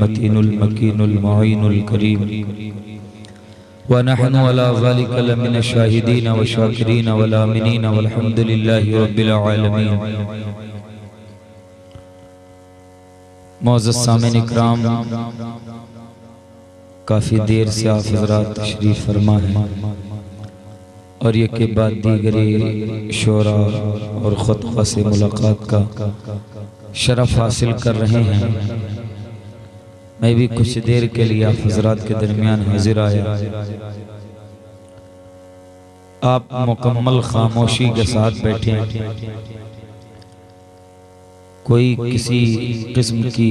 मतीनुल मकीनुल मुईनुल करीम व नहनु अला ज़ालिका लमिन शाहिदीन व शाकिरीन व लामिनीन वल्हम्दुलिल्लाहि रब्बिल आलमीन। मुअज़्ज़ज़ सामिन इकराम, काफ़ी देर से आप हज़रात तशरीफ़ फरमा हैं और ये के बाद दीगरी शोरा और खुतबा से मुलाकात का शरफ हासिल कर रहे हैं। मैं भी कुछ देर के लिए आप हज़रात के दरमियान हाजिर आया। आप मुकम्मल खामोशी के साथ बैठे हैं, कोई किसी किस्म की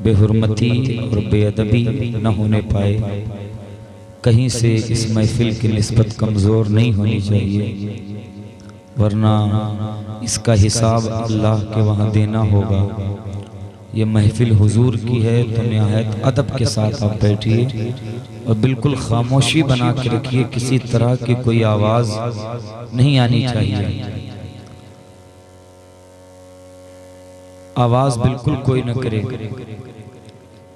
बेहुरमती और बेअदबी न होने पाए, कहीं से इस महफिल की निस्बत कमज़ोर नहीं होनी चाहिए, वरना इसका हिसाब अल्लाह के वहाँ देना होगा। ये महफिल हुजूर की है तो निहायत अदब के साथ आप बैठिए और बिल्कुल खामोशी बना के रखिए, किसी तरह की कोई आवाज़ नहीं आनी चाहिए। आवाज़ बिल्कुल कोई न करे।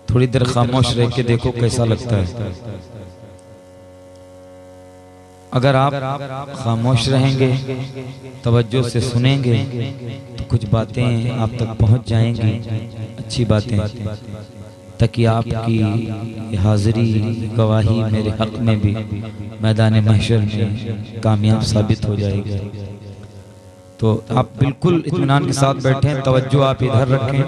थोड़ी देर खामोश रह के देखो कैसा लगता है। अगर आप खामोश रहेंगे, तवज्जो से सुनेंगे, तो कुछ बातें आप तक पहुंच जाएंगी, अच्छी बातें, ताकि आपकी हाजिरी गवाही मेरे हक में भी मैदान महशर में कामयाब साबित हो जाएगी। तो आप बिल्कुल इत्मीनान के साथ बैठें, तवज्जो आप इधर रखें,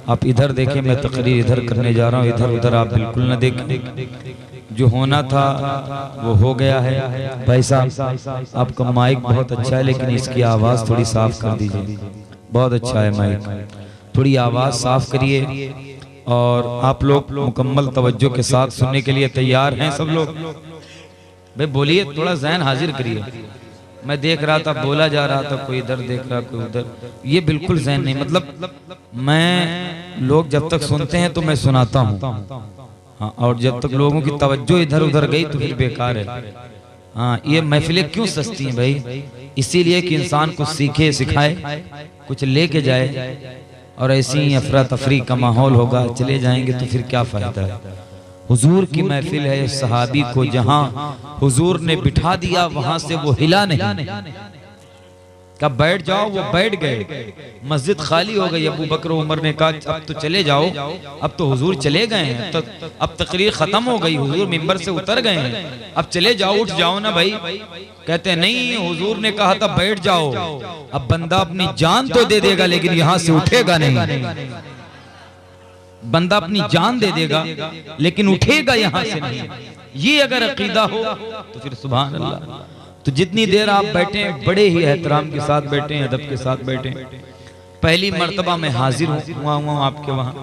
आप इधर देखें, मैं तकरीर इधर करने जा रहा हूँ, इधर उधर आप बिल्कुल न देखें। जो होना था वो हो गया है। भाई साहब, आपका माइक बहुत अच्छा है, लेकिन इसकी आवाज़ थोड़ी साफ कर दीजिए। बहुत अच्छा है माइक, थोड़ी आवाज़ साफ करिए। और आप लोग मुकम्मल तवज्जो के साथ सुनने के लिए तैयार हैं सब लोग? भाई बोलिए, थोड़ा ज़हन हाजिर करिए। मैं देख रहा था, बोला जा रहा था, कोई इधर देख रहा, कोई उधर, ये बिल्कुल ज़हन नहीं। मतलब मैं, लोग जब तक सुनते हैं तो मैं सुनाता हूँ, हाँ, और जब तक लोगों की तवज्जो इधर उधर गई तो फिर बेकार है। हाँ, ये महफिलें क्यों सस्ती हैं भाई? इसीलिए कि इंसान कुछ सीखे, सिखाए, कुछ लेके जाए। और ऐसी ही अफरा तफरी का माहौल होगा, चले जाएंगे तो फिर क्या फायदा है। हुजूर की महफिल है, सहाबी को जहां हुजूर ने बिठा दिया वहां से वो हिला नहीं। कब बैठ जाओ, वो बैठ गए। मस्जिद खाली हो गई, अबू बकर उमर ने कहा अब तो चले जाओ, अब तो हुजूर चले गए हैं, तो अब तकरीर खत्म हो गई, हुजूर मिंबर से उतर गए हैं, अब चले जाओ, उठ जाओ ना भाई। कहते हैं नहीं, हुजूर ने कहा था बैठ जाओ। अब बंदा अपनी जान तो दे देगा लेकिन यहाँ से उठेगा नहीं। बंदा अपनी जान दे देगा लेकिन उठेगा यहाँ से नहीं। ये अगर अकीदा हो तो फिर सुभान अल्लाह। तो जितनी देर आप बैठे, बड़े ही एहतराम के साथ बैठे, अदब के साथ बैठे। पहली मर्तबा मैं हाजिर हुआ हूँ आपके वहाँ,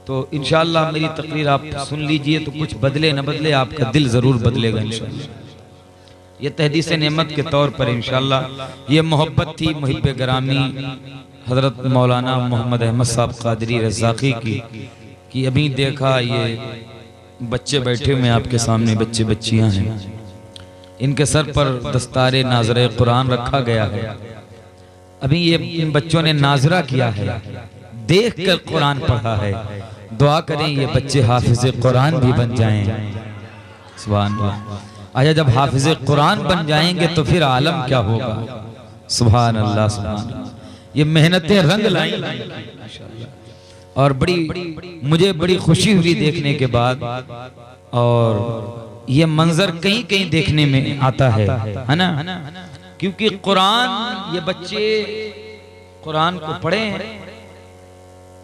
तो इंशाअल्लाह मेरी तकरीर आप सुन लीजिए, तो कुछ बदले न बदले आपका दिल जरूर बदलेगा इंशाअल्लाह। ये तहदीस नेमत के तौर पर इंशाअल्लाह ये मोहब्बत थी मुहिब्बे गरामी हजरत मौलाना मोहम्मद अहमद साहब कादरी रज़ाक़ी की, कि अभी देखा ये बच्चे बैठे हुए आपके सामने, बच्चे बच्चियां हैं, इनके सर पर दस्तारे नाज़रे कुरान रखा गया है। अभी ये इन बच्चों ने नाजरा किया है, देख कर कुरान पढ़ा है। दुआ करें ये बच्चे हाफिज़ कुरान भी बन जाएं। सुभान अल्लाह। अच्छा, जब हाफिज़ कुरान बन जाएंगे तो फिर आलम क्या होगा। सुभान अल्लाह, सुभान अल्लाह। ये मेहनतें रंग लाई और मुझे बड़ी खुशी हुई देखने के बाद। और ये मंजर कहीं कहीं देखने में आता है ना, क्योंकि कुरान, ये बच्चे कुरान को पढ़ें,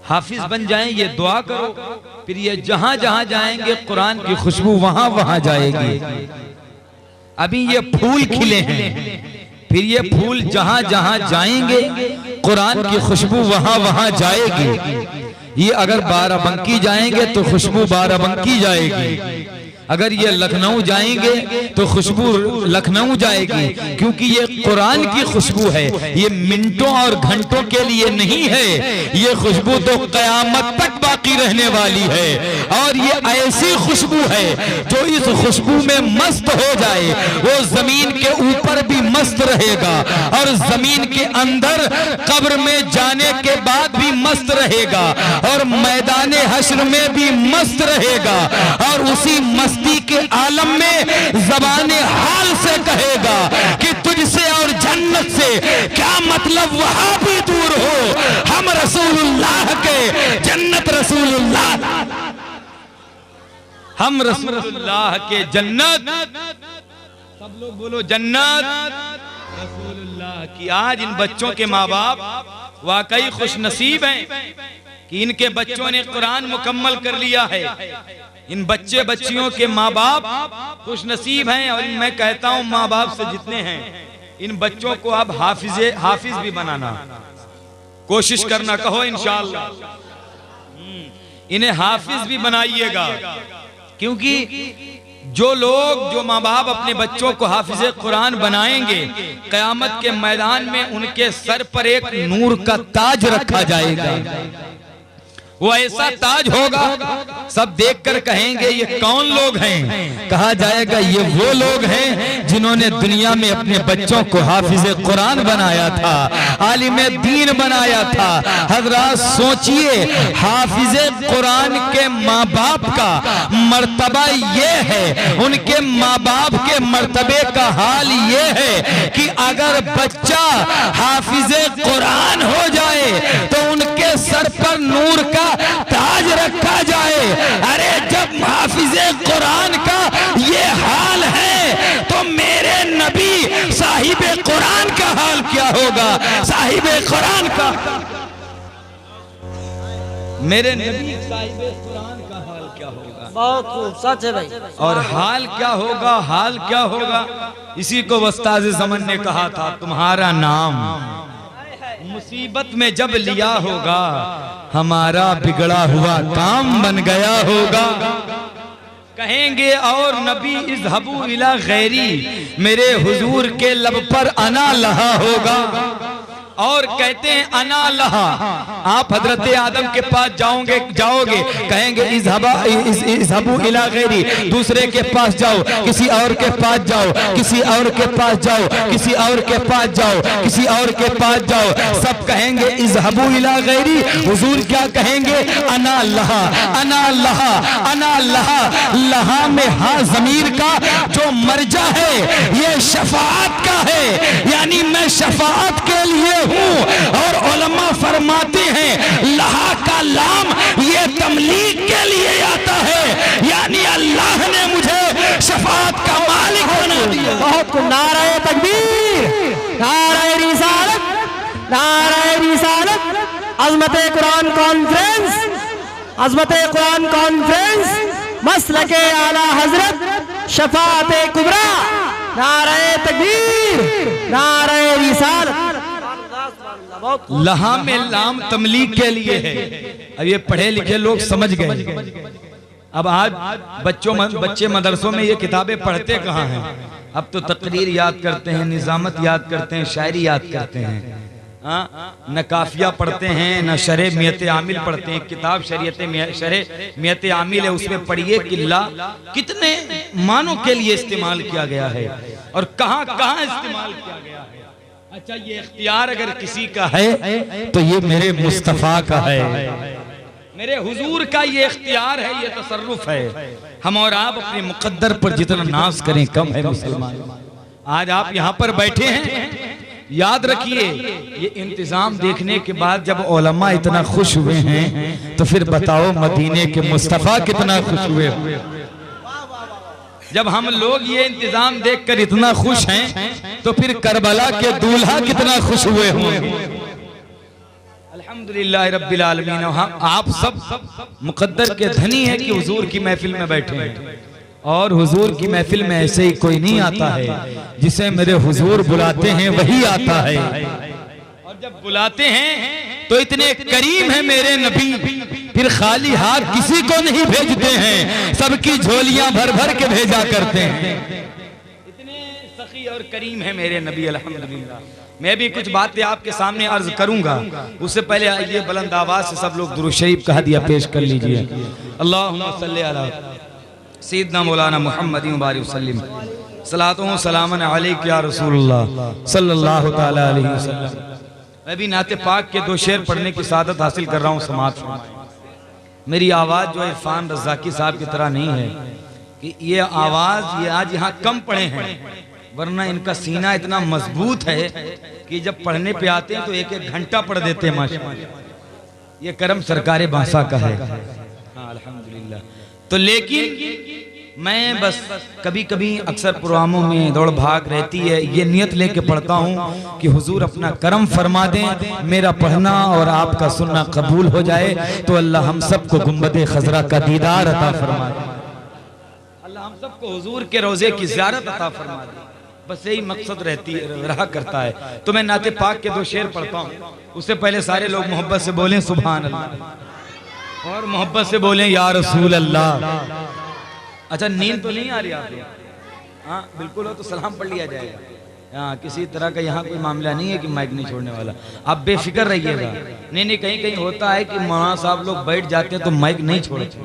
हाफिज बन जाएं, ये दुआ करो, फिर ये जहां जहां जाएंगे कुरान की खुशबू वहां वहां जाएगी। अभी ये फूल खिले हैं, फिर ये फूल जहां जहां जाएंगे कुरान की खुशबू वहां वहां जाएगी। ये अगर बाराबंकी जाएंगे तो खुशबू बाराबंकी जाएगी, अगर ये लखनऊ जाएंगे तो खुशबू लखनऊ जाएगी, क्योंकि ये कुरान की खुशबू है। ये मिनटों और घंटों के लिए नहीं है, ये खुशबू तो कयामत तक बाकी रहने वाली है। और ये ऐसी खुशबू है जो इस खुशबू में मस्त हो जाए वो जमीन के ऊपर भी मस्त रहेगा और जमीन के अंदर कब्र में जाने के बाद भी मस्त रहेगा। और हश्र में भी मस्त रहेगा और उसी मस्ती के आलम में ज़बाने हाल से कहेगा कि तुझसे और जन्नत से क्या मतलब, वहां भी दूर हो, हम रसूलुल्लाह के, जन्नत रसूलुल्लाह, हम रसूलुल्लाह के जन्नत। सब लोग बोलो जन्नत रसूलुल्लाह की। आज इन बच्चों के माँ बाप वाकई खुश नसीब हैं कि इनके बच्चों ने कुरान मुकम्मल कर लिया है। इन बच्चे बच्चियों के माँ बाप खुश नसीब हैं। और मैं कहता हूँ माँ बाप से जितने हैं, इन बच्चों को अब हाफिज भी बनाना कोशिश करना, कहो इंशाअल्लाह इन्हें हाफिज भी बनाइएगा। क्योंकि जो माँ बाप अपने बच्चों को हाफिज कुरान बनाएंगे, क़यामत के मैदान में उनके सर पर एक नूर का ताज रखा जाएगा। वो ऐसा ताज होगा, सब देखकर कहेंगे ये कौन लोग हैं। कहा जाएगा ये वो लोग हैं जिन्होंने दुनिया में अपने बच्चों को हाफिज कुरान बनाया था, आलिम दीन बनाया था। हजरात सोचिए, हाफिज कुरान के माँ बाप का मर्तबा ये है, उनके माँ बाप के मर्तबे का हाल ये है कि अगर बच्चा हाफिज कुरान हो जाए तो उनके सर पर नूर का ताज रखा जाए। अरे जब हाफिज़े कुरान का ये हाल है तो मेरे नबी साहिबे कुरान का हाल क्या होगा। साहिबे कुरान का, मेरे नबी साहिबे कुरान का हाल क्या होगा। बहुत खूब, सच है भाई। और हाल क्या होगा, हाल क्या होगा, इसी को उस्ताद ज़मन ने कहा था, तुम्हारा नाम मुसीबत में जब लिया होगा, हमारा बिगड़ा हुआ काम बन गया होगा। कहेंगे और नबी इज़हबू इला गैरी, मेरे हुजूर के लब पर अना लहा होगा। और कहते हैं अना लहा, आप हजरत आदम के पास जाओगे कहेंगे इज़हबू इला गैरी, दूसरे के पास जाओ, किसी और के पास जाओ, किसी और के पास जाओ, किसी और के पास जाओ, किसी और के पास जाओ, सब कहेंगे इज़हबू इला गैरी। हुजूर क्या कहेंगे, अना लहा, अना लहा, अना लहा। लहा में हा ज़मीर का जो मर्जा है ये शफाअत का है, यानी मैं शफाअत के लिए और उलमा फरमाते हैं लहा का लाम ये तमलीग के लिए आता है, यानी अल्लाह ने मुझे शफाअत का मालिक बना दिया। बहुत नारे तकबीर, नारे रिसालत, नारे रिसालत। अज़मते कुरान कॉन्फ्रेंस, अज़मते कुरान कॉन्फ्रेंस, मसलके आला हजरत शफाअते कुबरा। नारे तकबीर, नारे रिसालत। लहा में लाम तमलीग के लिए है। अब ये पढ़े लिखे लोग समझ गए। अब आज बच्चे मदरसों में ये किताबें पढ़ते कहाँ हैं। अब तो तकरीर याद करते हैं, निजामत याद करते हैं, शायरी याद करते हैं, न काफिया पढ़ते हैं, न शरे मियत आमिल पढ़ते हैं। किताब शरे मियत आमिल है, उसमें पढ़िए किल्ला कितने मानों के लिए इस्तेमाल किया गया है और कहाँ कहाँ इस्तेमाल किया गया है। अच्छा, ये इख्तियार अगर किसी का है तो ये मेरे मुस्तफा का है, मेरे हुजूर का ये इख्तियार है, ये तसर्रुफ है। हम और आप अपने मुकद्दर पर जितना नाज करें कम है मुसलमान। आज आप यहाँ पर बैठे हैं, याद रखिए ये इंतजाम देखने के बाद जब उलमा इतना खुश हुए हैं तो फिर बताओ मदीने के मुस्तफा कितना खुश हुए। जब हम लोग ये इंतजाम देखकर इतना खुश हैं तो फिर करबला के दूल्हा कितना खुश हुए होंगे। अल्हम्दुलिल्लाह रब्बिल आलमीन। आप सब मुकद्दर के धनी हैं कि हुजूर की महफिल में बैठे हैं। और हुजूर की महफिल में ऐसे ही कोई नहीं आता है, जिसे मेरे हुजूर बुलाते हैं वही आता है। और जब बुलाते हैं तो इतने करीम है मेरे नबी, फिर खाली हाथ किसी को नहीं भेजते हैं, सबकी झोलियां भर भर के भेजा करते हैं। इतने सखी और करीम है मेरे नबी अल्हम्दुलिल्लाह। मैं भी कुछ बातें आपके सामने अर्ज करूंगा, उससे पहले आइए बुलंद आवाज से सब लोग दुरूद शरीफ का हदिया पेश कर लीजिए। अल्लाहुम्मा सल्ली अला सय्यदना मौलाना मुहम्मद बारिक वसल्लम, सलातो सलामन अलैका या रसूलुल्लाह सल्लल्लाहु तआला अलैहि वसल्लम। मैं भी नाते पाक के दो शेर पढ़ने की सादत हासिल कर रहा हूँ समाज में। मेरी आवाज़ जो इरफान रज़ाकी साहब की तरह नहीं है कि ये आवाज़ ये आज यहाँ कम पढ़े हैं, वरना इनका सीना इतना मजबूत है कि जब पढ़ने पे आते हैं तो एक एक घंटा पढ़ देते हैं माशाअल्लाह। ये करम सरकारे बांसा का है। हाँ अल्हम्दुलिल्लाह। तो लेकिन मैं बस कभी कभी अक्सर प्रोग्रामों में दौड़ भाग रहती है, ये नियत लेके पढ़ता हूँ कि हुजूर अपना करम फरमा दें, मेरा पढ़ना और आपका सुनना कबूल हो जाए, तो अल्लाह हम सबको गुंबदे खजरा का दीदार अता फरमा दे, अल्लाह हम सबको हुजूर के रोजे की ज़ियारत अता फरमा दे। बस यही मकसद रहा करता है। तो मैं नाते पाक के 2 शेर पढ़ता हूँ, उससे पहले सारे लोग मोहब्बत से बोलें सुभान अल्लाह और मोहब्बत से बोलें या रसूल अल्लाह। अच्छा, नींद तो नहीं आ रही आपको? हाँ बिल्कुल हो तो सलाम पढ़ लिया जाएगा। हाँ, किसी तरह का यहाँ कोई मामला नहीं है कि माइक नहीं छोड़ने वाला, आप बेफिक्र रहिएगा। नहीं कहीं कहीं होता है कि मौलाना साहब लोग बैठ जाते हैं तो माइक नहीं छोड़ते,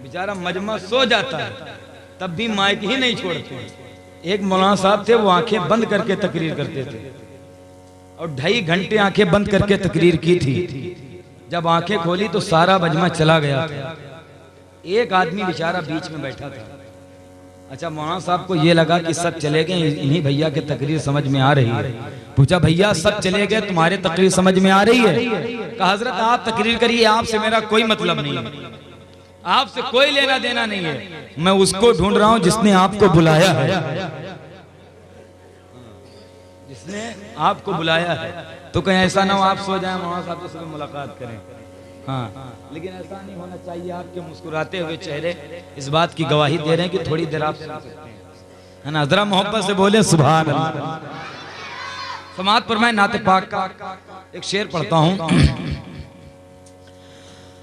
बेचारा मजमा सो जाता है तब भी माइक ही नहीं छोड़ते। एक मौलाना साहब थे, वो आंखें बंद करके तकरीर करते थे और 2.5 घंटे आंखें बंद करके तकरीर की थी। जब आंखें खोली तो सारा मजमा चला गया था, एक आदमी बेचारा बीच में बैठा था। अच्छा, मौलाना साहब को ये लगा कि सब चले गए, इन्हीं भैया के तकरीर समझ में आ रही है। पूछा, भैया सब चले गए, तुम्हारे तकरीर समझ में आ रही है? कहा, हजरत आप तकरीर करिए, आपसे मेरा कोई मतलब नहीं है, आपसे कोई लेना देना नहीं है, मैं उसको ढूंढ रहा हूं जिसने आपको बुलाया है, जिसने आपको बुलाया है। तो कहीं ऐसा ना हो आप सो जाएं, मौलाना साहब से मुलाकात करें। हाँ, लेकिन ऐसा नहीं होना चाहिए। आपके मुस्कुराते हुए चेहरे इस बात की गवाही दे रहे हैं कि थोड़ी देर आप सुन सकते हैं, है ना? जरा मोहब्बत से बोले सुभान अल्लाह। समात पर मैं नाते पाक का एक शेर पढ़ता हूँ।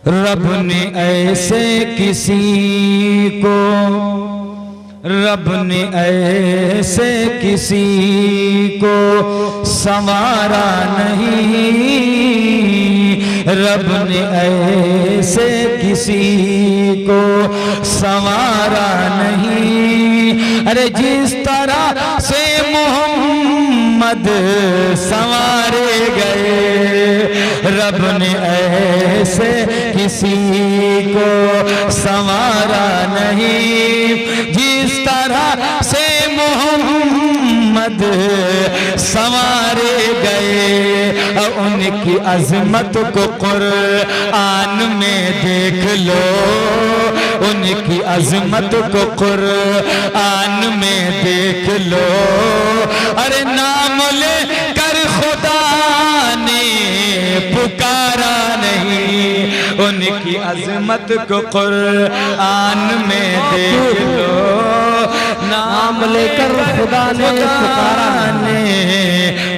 रब ने ऐसे किसी को, रब ने ऐसे किसी को संवारा नहीं, रब ने ऐसे किसी को संवारा नहीं। अरे जिस तरह से मोहम्मद संवारे गए, रब ने ऐसे किसी को संवारा नहीं। जिस तरह से मोहम्मद संवारे गए, उनकी अजमत को कुरान में देख लो, उनकी अजमत को कुरान में देख लो। अरे नाम ले कर खुदा ने पुकारा नहीं, उनकी अजमत को कुरान में देख लो। नाम लेकर खुदा ने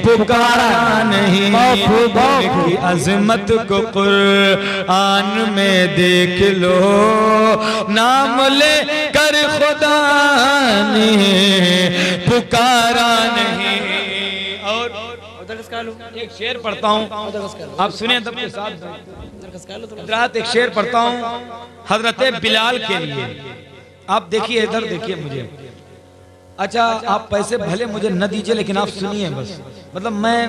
पुकारा नहीं, उनकी अजमत को कुरान में देख लो। नाम ले कर खुदा ने पुकारा नहीं। और एक शेर पढ़ता हूँ, आप सुने तब के साथ। रात एक शेर पढ़ता हूँ हजरत बिलाल के लिए। आप देखिए, इधर देखिए मुझे। अच्छा, आप पैसे भले मुझे न दीजिए, लेकिन आप सुनिए बस। मतलब मैं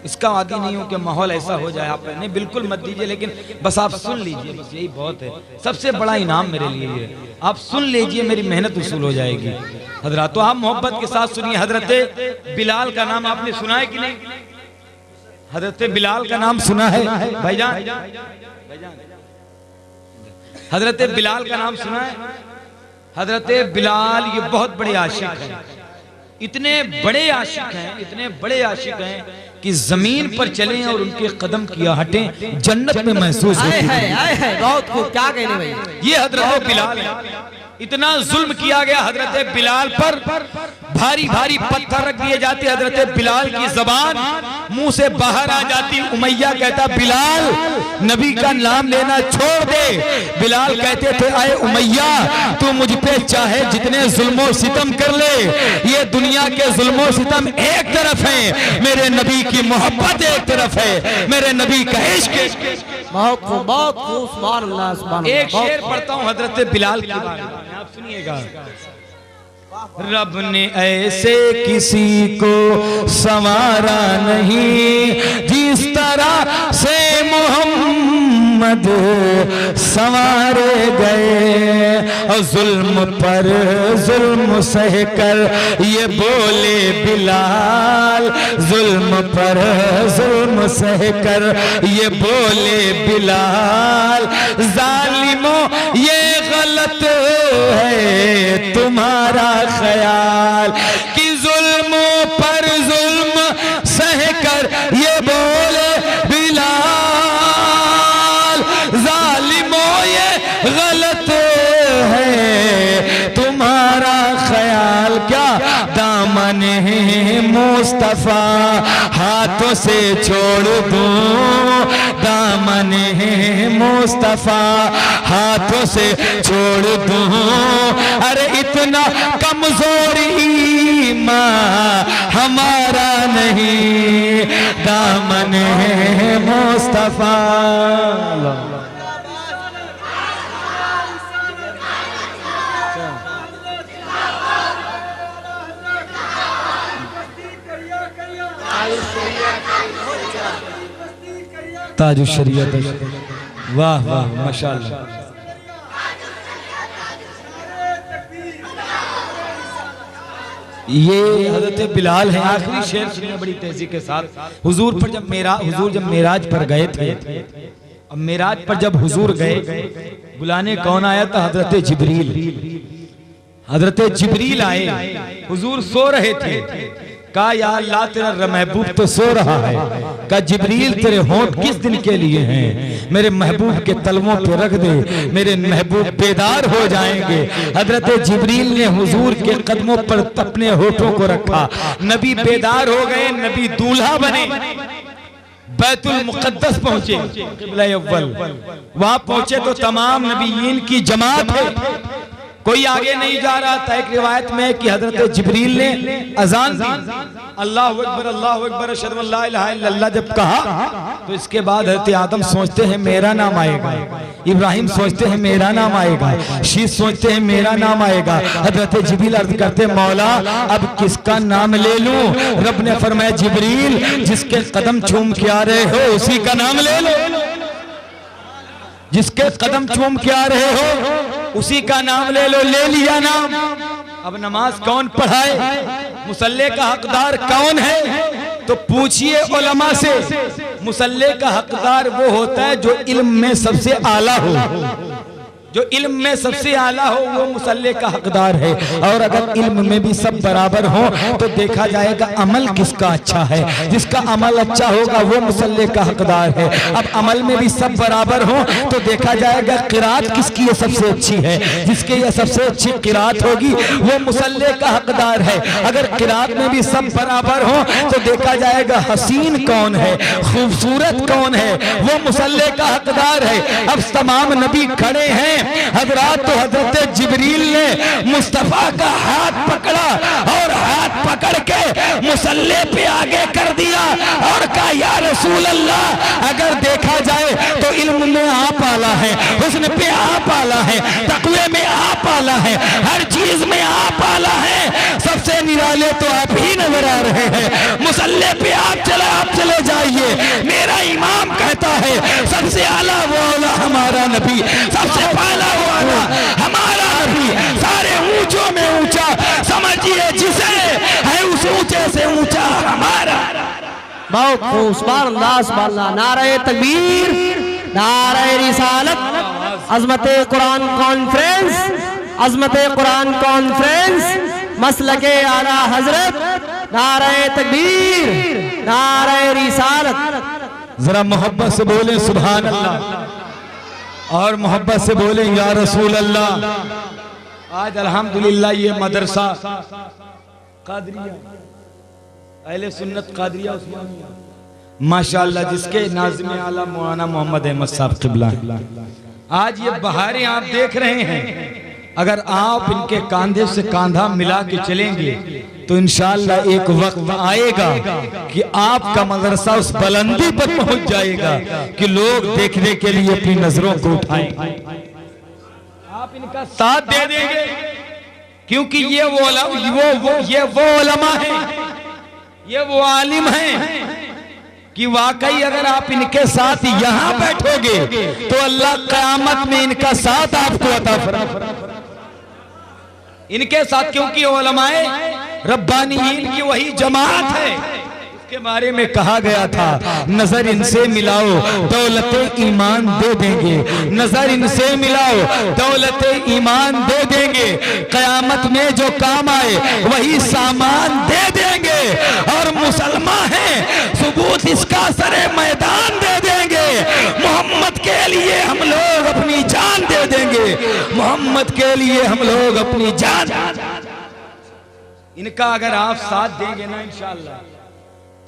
इसका आदी नहीं हूँ कि माहौल ऐसा हो जाए, आप नहीं बिल्कुल मत दीजिए, लेकिन बस आप सुन लीजिए, बस यही बहुत है। सबसे बड़ा इनाम मेरे लिए ये, आप सुन लीजिए, मेरी मेहनत वसूल हो जाएगी। हजरत, तो आप मोहब्बत के साथ सुनिए। हजरत बिलाल का नाम आपने सुना है कि नहीं? हजरत बिलाल का नाम सुना है भाईजान? हजरत बिलाल का नाम सुना है? हजरत बिलाल ये बहुत बड़े आशिक हैं, इतने बड़े आशिक हैं, इतने बड़े आशिक हैं कि जमीन पर चलें और उनके कदम की आहटें जन्नत में महसूस होती है। बहुत खूब, क्या कहने भाई। ये हजरत बिलाल, इतना जुल्म किया गया हजरत बिलाल पर, भारी भारी पत्थर रख दिए जाते। हजरत बिलाल की जबान मुंह से बाहर आ जाती। उमैया कहता, बिलाल नबी का नाम लेना छोड़ दे। बिलाल कहते थे, आए उमैया, तू मुझ पे चाहे जितने जुल्मो सितम कर ले, ये दुनिया के जुल्मो सितम एक तरफ है, मेरे नबी की मोहब्बत एक तरफ है, मेरे नबी का इश्क। बहुत खूब, सुभान अल्लाह, सुभान अल्लाह। एक शेर पढ़ता हूँ हजरत बिलाल के बारे में, आप सुनिएगा। रब ने ऐसे किसी को संवारा नहीं, जिस तरह से मोहम्मद मोहम्मद संवारे गए और जुल्म पर जुल्म सह कर ये बोले बिलाल, जुल्म पर जुल्म सह कर ये बोले बिलाल, जालिमों ये गलत है तुम्हारा ख्याल कि जुल्मों पर जुल्म सह कर ये बोले बिलाल, जालिमों ये गलत है तुम्हारा ख्याल। क्या दामन है मुस्तफा हाथों से छोड़ दूं, दामन है मुस्तफा हाथों से छोड़ दूं, अरे इतना कमजोर ईमान हमारा नहीं, दामन है मुस्तफा। ताजु शरीयत, वाह वाह माशाअल्लाह। ये हजरत बिलाल है। आखिरी शेर सुनिए बड़ी तेजी के साथ। हुजूर जब मेराज पर गए थे, अब मेराज पर जब हुजूर गए, बुलाने कौन आया था? हजरत जिब्रील। हजरत जिब्रील आए, हुजूर सो रहे थे। कहा या अल्लाह तेरा महबूब तो सो रहा है। कहा जिब्रील तेरे होंठ किस दिन के लिए हैं? मेरे महबूब के तलवों पे रख दे, मेरे महबूब बेदार हो जाएंगे। हजरत जिब्रील ने हुजूर के कदमों पर अपने होठों को रखा, नबी बेदार हो गए, नबी दूल्हा बने। बैतुल मुकद्दस पहुंचे, क़िबला अव्वल वहां पहुंचे तो तमाम नबीयीन की जमात है, कोई आगे नहीं जा रहा था। एक रिवायत में कि हजरत जिब्रील ने अजान दी, अल्लाहु अकबर अशहदु अल्ला इलाहा इल्लल्लाह जब कहा, तो इसके बाद हजरत आदम सोचते हैं मेरा नाम आएगा, इब्राहिम सोचते हैं मेरा नाम आएगा, शीश सोचते हैं मेरा नाम आएगा। हजरत जिब्रील अर्ज करते मौला अब किसका नाम ले लूं? रब ने फरमाया जिब्रील जिसके कदम चूम के आ रहे हो उसी का नाम ले लो, जिसके कदम चूम के आ रहे हो उसी का नाम ले लो। ले लिया नाम। अब नमाज कौन पढ़ाए? मुसल्ले का हकदार कौन है? तो पूछिए उलमा से। मुसल्ले का हकदार वो होता है जो इल्म में सबसे आला हो, जो इल्म में सबसे आला हो वो मुसल्ले का हकदार है। और अगर इल्म में भी सब बराबर हो तो देखा जाएगा अमल किसका अच्छा है, जिसका अमल अच्छा होगा वो मुसल्ले का हकदार है। अब अमल में भी सब बराबर हो तो देखा जाएगा किरात किसकी ये सबसे अच्छी है, जिसके ये सबसे अच्छी किरात होगी वो मुसल्ले का हकदार है। अगर किरात में भी सब बराबर हो तो देखा जाएगा हसीन कौन है, खूबसूरत कौन है, वो मुसल्ले का हकदार है। अब तमाम नबी खड़े हैं, हजरत तो हजरत जिब्रील ने मुस्तफा का हाथ पकड़ा और हाथ पकड़ के मुसल्ले पे आगे कर दिया और कहा या रसूल अल्लाह, अगर देखा जाए तो इल्म में आप आला है, हुस्न पे आप आला है, तकवे में आप आला है, हर चीज में आप आला है, सबसे निराले तो आप ही नजर आ रहे हैं। मुसल्ले पे आप चले जाइए। मेरा इमाम कहता है सबसे आला वो आला हमारा नबी, सबसे पहला वो आला हमारा नबी, सारे ऊंचों में ऊंचा, समझिए जिसे है उस ऊंचे से ऊंचा हमारा। बहुत खूब, सुभान अल्लाह, सुभान अल्लाह। नारे तकबीर, नारे रिसालत, अज़मते कुरान कॉन्फ्रेंस, अज़मते कुरान कॉन्फ्रेंस, मसलके आला हजरत, नारे तकबीर, नारे रिसालत। जरा मोहब्बत से बोले सुभान अल्लाह और मोहब्बत से बोले या रसूल अल्लाह। आज अल्हम्दुलिल्लाह ये मदरसा कादरिया, अहले सुन्नत कादरिया उस्मानिया माशाअल्लाह, जिसके नाज़िम आला मौलाना मोहम्मद अहमद साहब क़िबला, आज ये बहारें आप देख रहे हैं। अगर आप इनके कांधे से कांधा मिला के चलेंगे तो इंशाअल्लाह एक वक्त आएगा कि आपका मदरसा उस बुलंदी पर पहुंच जाएगा कि लोग देखने के लिए अपनी नजरों को उठाएंगे। आप इनका साथ दे देंगे क्योंकि ये वो उलमा हैं, ये वो आलिम हैं कि वाकई अगर आप इनके साथ यहाँ बैठोगे तो अल्लाह क़यामत में इनका साथ आपको अता फरमाएगा। इनके साथ, क्योंकि उलमाए रब्बानीयीन की वही जमात है इसके बारे में कहा गया था, नजर इनसे मिलाओ दौलत ईमान दे देंगे, नजर इनसे मिलाओ दौलत ईमान दे देंगे, कयामत में जो काम आए वही सामान दे देंगे, और मुसलमान हैं सबूत इसका सरे मैदान दे देंगे। मोहम्मद के लिए हम लोग अपनी जान दे देंगे, मोहम्मद के लिए हम लोग अपनी जान। इनका अगर आप साथ देंगे ना इंशाअल्लाह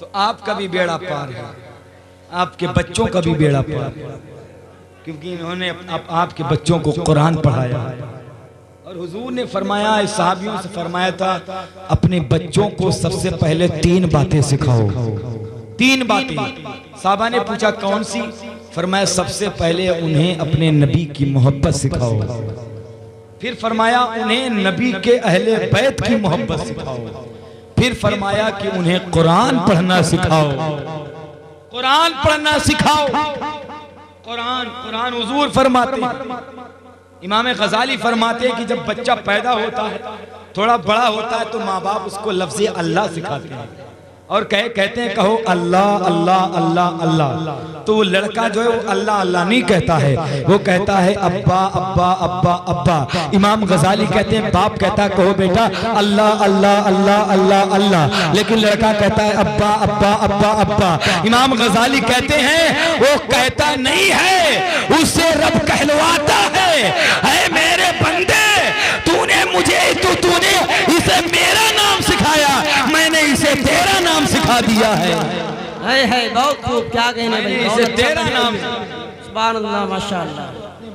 तो आपका भी बेड़ा पार है, आपके बच्चों का भी बेड़ा पार है, क्योंकि इन्होंने आपके बच्चों को कुरान पढ़ाया। और हुजूर ने फरमाया, सहाबियों से फरमाया था, अपने बच्चों को सबसे पहले 3 बातें सिखाओ। 3 बातें। साहबा ने पूछा कौन सी? फरमाया सबसे पहले उन्हें अपने नबी की मोहब्बत सिखाओ, फिर फरमाया उन्हें नबी के अहले बैत की मोहब्बत सिखाओ, फिर फरमाया कि उन्हें कुरान पढ़ना सिखाओ, कुरान पढ़ना सिखाओ। कुरान हुजूर फरमाते, इमाम गजाली फरमाते हैं कि जब बच्चा पैदा होता है, थोड़ा बड़ा होता है, तो माँ बाप उसको लफ्ज़ अल्लाह सिखाते हैं और कहते हैं कहो अल्लाह अल्लाह अल्लाह अल्लाह। तो वो लड़का जो है वो अल्लाह अल्लाह नहीं कहता है, वो कहता है अब्बा अब्बा अब्बा अब्बा। इमाम गजाली कहते हैं बाप कहता है कहो बेटा अल्लाह अल्लाह अल्लाह अल्लाह अल्लाह, लेकिन लड़का कहता है अब्बा अब्बा अब्बा अब्बा। इमाम गजाली कहते हैं वो कहता नहीं है, उससे रब कहलवाता है मेरे बंदे, तूने इसे मेरा नाम सिखाया, मैंने इसे तेरा नाम सिखा दिया है। बहुत खूब, क्या कहने भाई, इसे तेरा नाम। सुभान अल्लाह, माशाअल्लाह।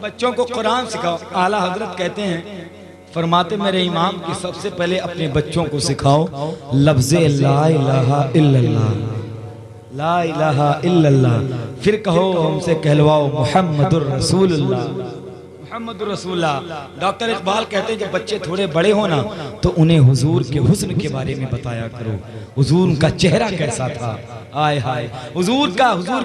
बच्चों को कुरान सिखाओ। आला हजरत कहते हैं, फरमाते मेरे इमाम कि सबसे पहले अपने बच्चों को सिखाओ लफ्ज़े ला इलाहा इल्लल्लाह, ला इलाहा इल्लल्लाह, फिर कहो हमसे कहलवाओ मुहम्मदुर रसूलुल्लाह, मुहम्मदुर रसूलुल्लाह। डॉक्टर इकबाल कहते हैं जब बच्चे थोड़े बड़े हो ना तो उन्हें हुजूर के हुस्न के बारे में बताया करो, हुजूर का चेहरा कैसा था, आय हाय हुजूर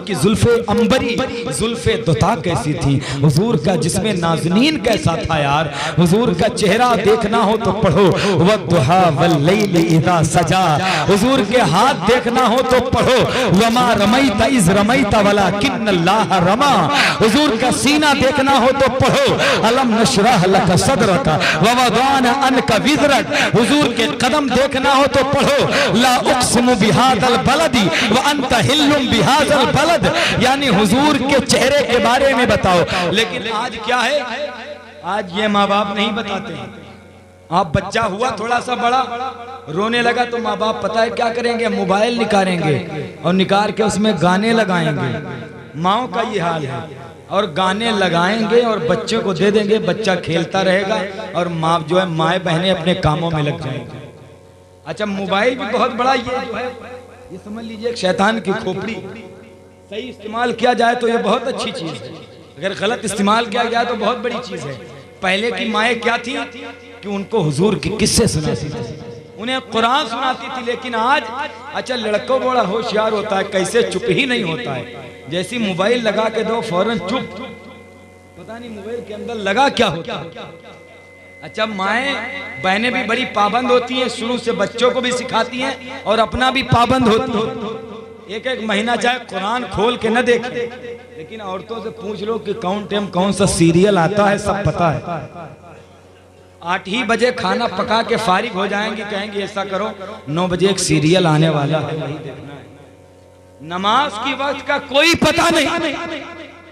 की जुल्फे अंबरी जुल्फे दुता कैसी थी, हुजूर का जिस्मे नाज़नीन कैसा था यार, हुजूर का चेहरा देखना हो तो पढ़ो वद्दुहा वल्लैलि इज़ा सजा, हुजूर के हाथ देखना हो तो पढ़ो वमा रमैता इज़ रमैता वलाकिन्नल्लाह रमा, हुजूर का सीना देखना हो तो पढ़ो अलम नशरह लक सदरक व वदाना अनका विज़रक, हुजूर के कदम देखना हो तो पढ़ो ला उक़सिमु बिहादल बलदी व अंत हिल्लुम बिहादल बलद, यानी हुजूर के चेहरे के बारे में बताओ। लेकिन आज क्या है, आज ये माँ बाप नहीं बताते। आप बच्चा हुआ थोड़ा सा बड़ा रोने लगा तो माँ बाप पता है क्या करेंगे, मोबाइल निकालेंगे और निकाल के उसमें गाने लगाएंगे। माओ का ये हाल है, और गाने लगाएंगे और बच्चे को दे देंगे, बच्चा खेलता रहेगा और माँ जो है माए बहनें अपने कामों में लग जाएंगे। अच्छा मोबाइल भी बहुत बड़ा ये जो है, ये समझ लीजिए एक शैतान की खोपड़ी, सही इस्तेमाल किया जाए तो ये बहुत अच्छी चीज है, अगर गलत इस्तेमाल किया जाए तो बहुत बड़ी चीज है। पहले की माएँ क्या थी कि उनको हुजूर के किस्से सुनाती थी, उन्हें कुरान सुनाती थी। लेकिन आज अच्छा लड़कों बड़ा होशियार होता है, कैसे चुप ही नहीं होता है, जैसी मोबाइल लगा के दो फौरन चुप, पता नहीं मोबाइल के अंदर लगा क्या होता है। अच्छा माएँ बहनें भी बड़ी पाबंद होती हैं, शुरू से बच्चों को भी सिखाती हैं और अपना भी पाबंद होती है। एक महीना चाहे कुरान खोल के न देखें, लेकिन औरतों से पूछ लो कि कौन टाइम कौन सा सीरियल आता है सब पता है। 8 ही बजे खाना पका के फारिग हो जाएंगी, कहेंगे ऐसा करो 9 बजे एक सीरियल आने वाला है वही देखना है। नमाज की वक्त का कोई पता नहीं,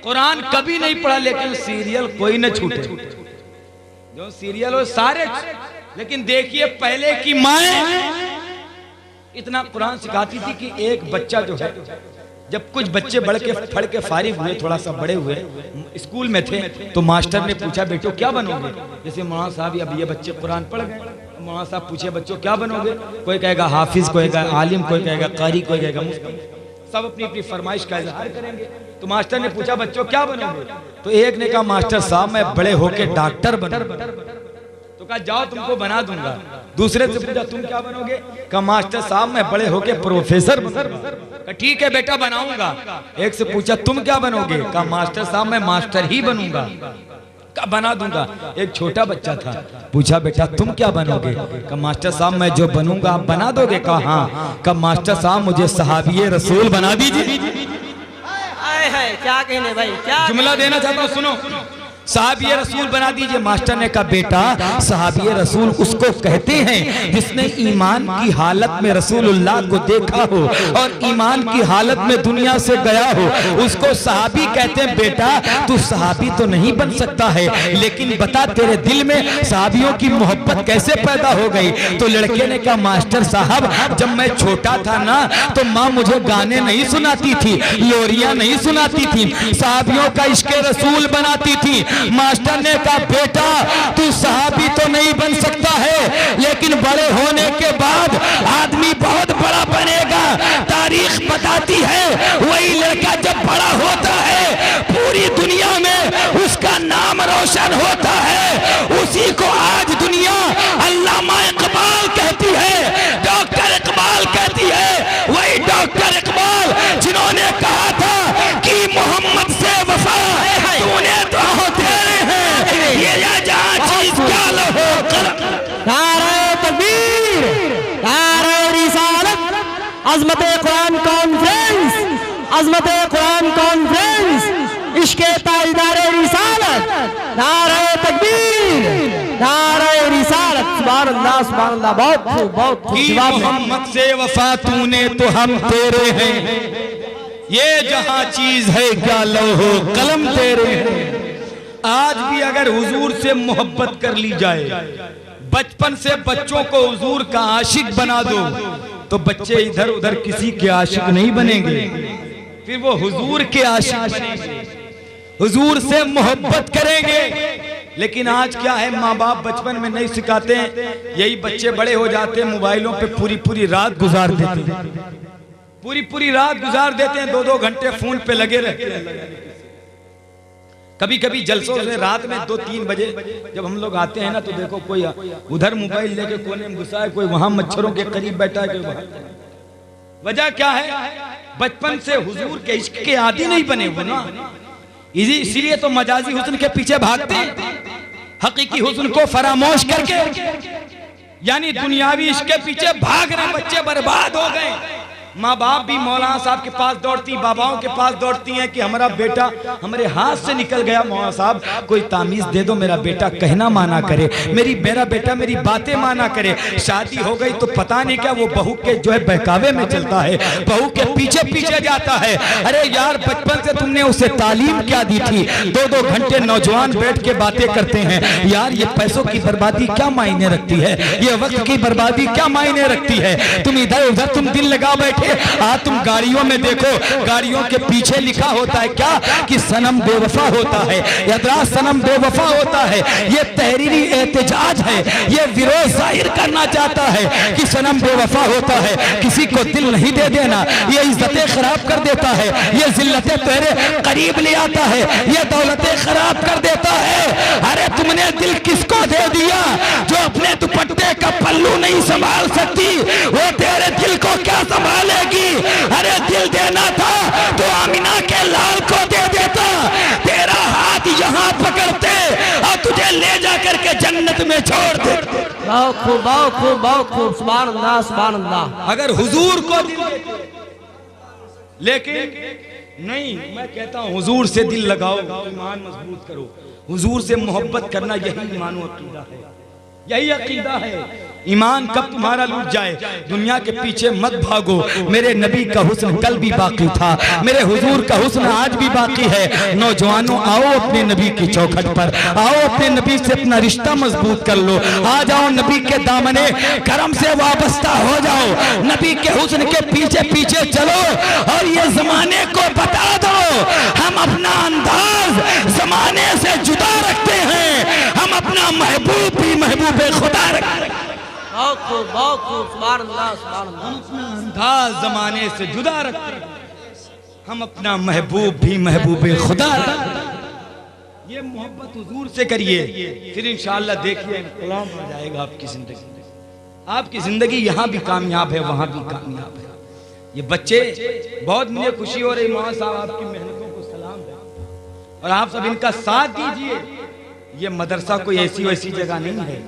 कुरान कभी नहीं पढ़ा, लेकिन सीरियल कोई न छूटे, जो सीरियल हो सारे। लेकिन देखिए पहले की माएँ इतना कुरान सिखाती थी कि एक बच्चा जो है, जब कुछ बच्चे पढ़ के फारिग हुए, थोड़ा सा बड़े हुए, स्कूल में थे, तो मास्टर ने पूछा बेटो क्या बनोगे, जैसे मौलाना साहब अब ये बच्चे कुरान पढ़ गए, मौलाना साहब पूछे बच्चों क्या बनोगे, कोई कहेगा हाफिज, कोई कहेगा आलिम, कोई कहेगा कारी, कोई कहेगा मुफ्ती, सब अपनी अपनी फरमाइश का इजहार करेंगे। तो मास्टर ने पूछा बच्चों क्या बनोगे, तो एक ने कहा मास्टर साहब मैं बड़े होके डॉक्टर बनूंगा। तो कहा जाओ तुमको बना दूंगा। दूसरे से पूछा तुम क्या बनोगे? कहा मास्टर साहब मैं बड़े होके प्रोफेसर बनूंगा। ठीक है बेटा बनाऊंगा। एक से पूछा तुम क्या बनोगे? कहा मास्टर साहब मैं मास्टर ही बनूंगा। कहा बना दूंगा। एक छोटा बच्चा था, पूछा बेटा तुम क्या बनोगे? कहा मास्टर साहब मैं जो बनूंगा आप बना दोगे? कहा हाँ। कहा मास्टर साहब मुझे सहाबिये रसूल बना दीजिए। क्या कहने भाई, क्या जुमला देना चाहता हूँ, सुनो। सहाबिये रसूल बना दीजिए। मास्टर ने कहा बेटा सहाबिये रसूल उसको कहते हैं जिसने ईमान की हालत में रसूलुल्लाह को देखा हो और ईमान की हालत में दुनिया से गया हो, उसको सहाबी कहते हैं। बेटा तू सहाबी तो नहीं बन सकता है, लेकिन बता तेरे दिल में सहाबियों की मोहब्बत कैसे पैदा हो गई? तो लड़के ने कहा मास्टर साहब जब मैं छोटा था ना तो माँ मुझे गाने नहीं सुनाती थी, लोरियां नहीं सुनाती थी, सहाबियों का इश्क़ रसूल बनाती थी। मास्टर ने कहा बेटा तू सहाबी तो नहीं बन सकता है, लेकिन बड़े होने के बाद आदमी बहुत बड़ा बनेगा। तारीख बताती है वही लड़का जब बड़ा होता है पूरी दुनिया में उसका नाम रोशन होता है। उसी को आज दुनिया अल्लामा इकबाल कहती है, डॉक्टर इकबाल कहती है। वही डॉक्टर इकबाल जिन्होंने कहा था कि मोहम्मद से वफा तूने तो तेरे हैं ये जहां चीज क्या लो। नारे तकबीर, नारे रिसालत, अज़मत कुरान कॉन्फ्रेंस, अज़मत कुरान कॉन्फ्रेंस, इश्क़े ताजदारे रिसालत, नारे तकबीर, नारे रिसालत। सुभान अल्लाह, सुभान अल्लाह। बहुत खूब, बहुत खूब। मोहम्मद से वफा तूने तो हम तेरे हैं, ये जहां चीज है क्या लौहो कलम तेरे हैं। आज भी अगर हुजूर से मोहब्बत कर ली जाए, बचपन से बच्चों को हुजूर का आशिक बना दो तो बच्चे इधर उधर किसी के आशिक नहीं बनेंगे, फिर वो हुजूर के आशिक बनेंगे, हुजूर से मोहब्बत करेंगे। लेकिन आज क्या है, माँ बाप बचपन में नहीं सिखाते हैं, यही बच्चे बड़े हो जाते हैं मोबाइलों पे पूरी पूरी रात गुजार देते हैं, पूरी पूरी रात गुजार देते हैं, 2-2 घंटे फोन पे लगे रहते हैं। कभी कभी जलसों से रात में 2-3 बजे जब हम लोग आते हैं ना तो देखो कोई उधर मोबाइल लेके कोने में घुसा है, कोई वहां मच्छरों के करीब बैठा है, कोई वहां। वजह क्या है? बचपन से हुजूर के इश्क के आदी नहीं बने वो ना, इसीलिए तो मजाजी हुस्न के पीछे भागते हैं, हकीकी हुस्न को फरामोश करके, यानी दुनियावी इश्क के पीछे भाग रहे बच्चे, बर्बाद हो गए। माँ बाप भी मौलाना साहब के पास दौड़ती, बाबाओं के पास दौड़ती हैं कि हमारा बेटा हमारे हाथ से निकल गया, मौलाना साहब कोई तामीज दे दो, मेरा बेटा कहना माना करे, मेरा बेटा मेरी बातें माना करे। शादी हो गई तो पता नहीं क्या वो बहू के जो है बहकावे में चलता है, बहू के पीछे पीछे जाता है। अरे यार बचपन से तुमने उसे तालीम क्या दी थी? 2-2 घंटे नौजवान बैठ के बातें करते हैं। यार ये पैसों की बर्बादी क्या मायने रखती है, ये वक्त की बर्बादी क्या मायने रखती है? तुम इधर उधर तुम दिल लगा बैठे। आज तुम गाड़ियों में देखो, गाड़ियों के पीछे लिखा होता है क्या कि सनम बेवफा होता है, यात्रा सनम बेवफा होता है। ये तहरीरी एहतजाज है, ये विरोध जाहिर करना चाहता है कि सनम बेवफा होता है। किसी को दिल नहीं दे देना, ये इज्जतें खराब कर देता है, ये जिल्लतें तेरे करीब ले आता है, ये दौलतें खराब कर देता है। अरे तुमने दिल किसको दे दिया? जो अपने दुपट्टे का पल्लू नहीं संभाल सकती वो तेरे दिल को क्या संभालेगी? अरे दिल देना था तो आमिना के लाल को दे देता, तेरा हाथ यहाँ पकड़ते और तुझे ले जा करके जन्नत में छोड़ दे। बहुत खूब, बहुत खूब, बहुत खूब। सुभान अल्लाह, सुभान अल्लाह। अगर हुजूर को दिल देते, लेकिन नहीं, मैं कहता हूँ हुजूर से दिल लगाओ, ईमान मजबूत करो। हुजूर से मोहब्बत करना यही ईमान और अकीदा है, यही अकीदा है। ईमान कब तुम्हारा लूट जाए, दुनिया के पीछे मत भागो। मेरे नबी का हुस्न कल भी बाकी था, मेरे हुजूर का हुस्न आज भी बाकी है। नौजवानों आओ अपने नबी की चौखट पर, आओ अपने नबी से अपना रिश्ता मजबूत कर लो। आ जाओ नबी के दामने करम से वाबस्ता हो जाओ, नबी के हुस्न के पीछे पीछे चलो और ये जमाने को बता दो हम अपना अंदाज जमाने से जुदा रखते हैं, हम अपना महबूब भी महबूब खुदा रखते हैं। बहुत खूब, बहुत खूब। सुभान अल्लाह, सुभान अल्लाह। अंदाज जमाने से जुदा रखते हैं, हम अपना महबूब भी महबूब खुदा रखते हैं। ये मोहब्बत हुजूर से करिए, फिर इंशाअल्लाह देखिए इन्कलाब हो जाएगा आपकी जिंदगी। आपकी जिंदगी यहाँ भी कामयाब है, वहाँ भी कामयाब है। ये बच्चे बहुत मुझे खुशी हो रही, मौलाना साहब आपकी मेहनतों को सलाम है और आप सब इनका साथ दीजिए। ये मदरसा कोई ऐसी वैसी जगह नहीं है,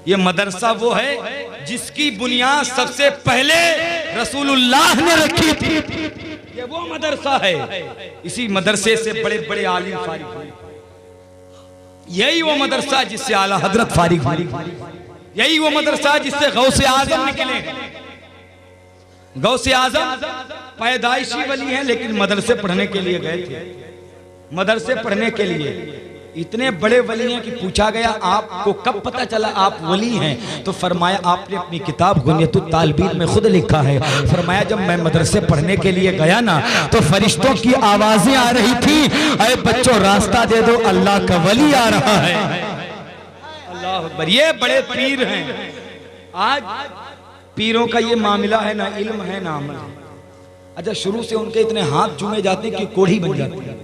ये मदरसा वो है जिसकी बुनियाद सबसे पहले रसूलुल्लाह ने रखी थी। ये वो मदरसा है, इसी मदरसे से बड़े बड़े आलिम फारिग हुए। यही वो मदरसा जिससे आला हजरत फारिग हुए, यही वो मदरसा जिससे गौसे आजम निकले। गौसे आजम पैदाइशी वली हैं, लेकिन मदरसे पढ़ने के लिए गए थे। मदरसे पढ़ने के लिए इतने बड़े वली हैं कि पूछा गया आपको कब पता चला आप वली हैं, तो फरमाया आपने अपनी किताब गुनियतुत तालिबीन में खुद लिखा है। फरमाया जब मैं मदरसे पढ़ने के लिए गया ना, तो फरिश्तों की आवाजें आ रही थी, अरे बच्चों रास्ता दे दो, अल्लाह का वली आ रहा है। अल्लाह अकबर। ये बड़े पीर हैं। आज पीरों का ये मामला है, ना इल्म है ना अमल है। अच्छा, शुरू से उनके इतने हाथ चूमे जाते हैं कि कोढ़ी बन जाती है।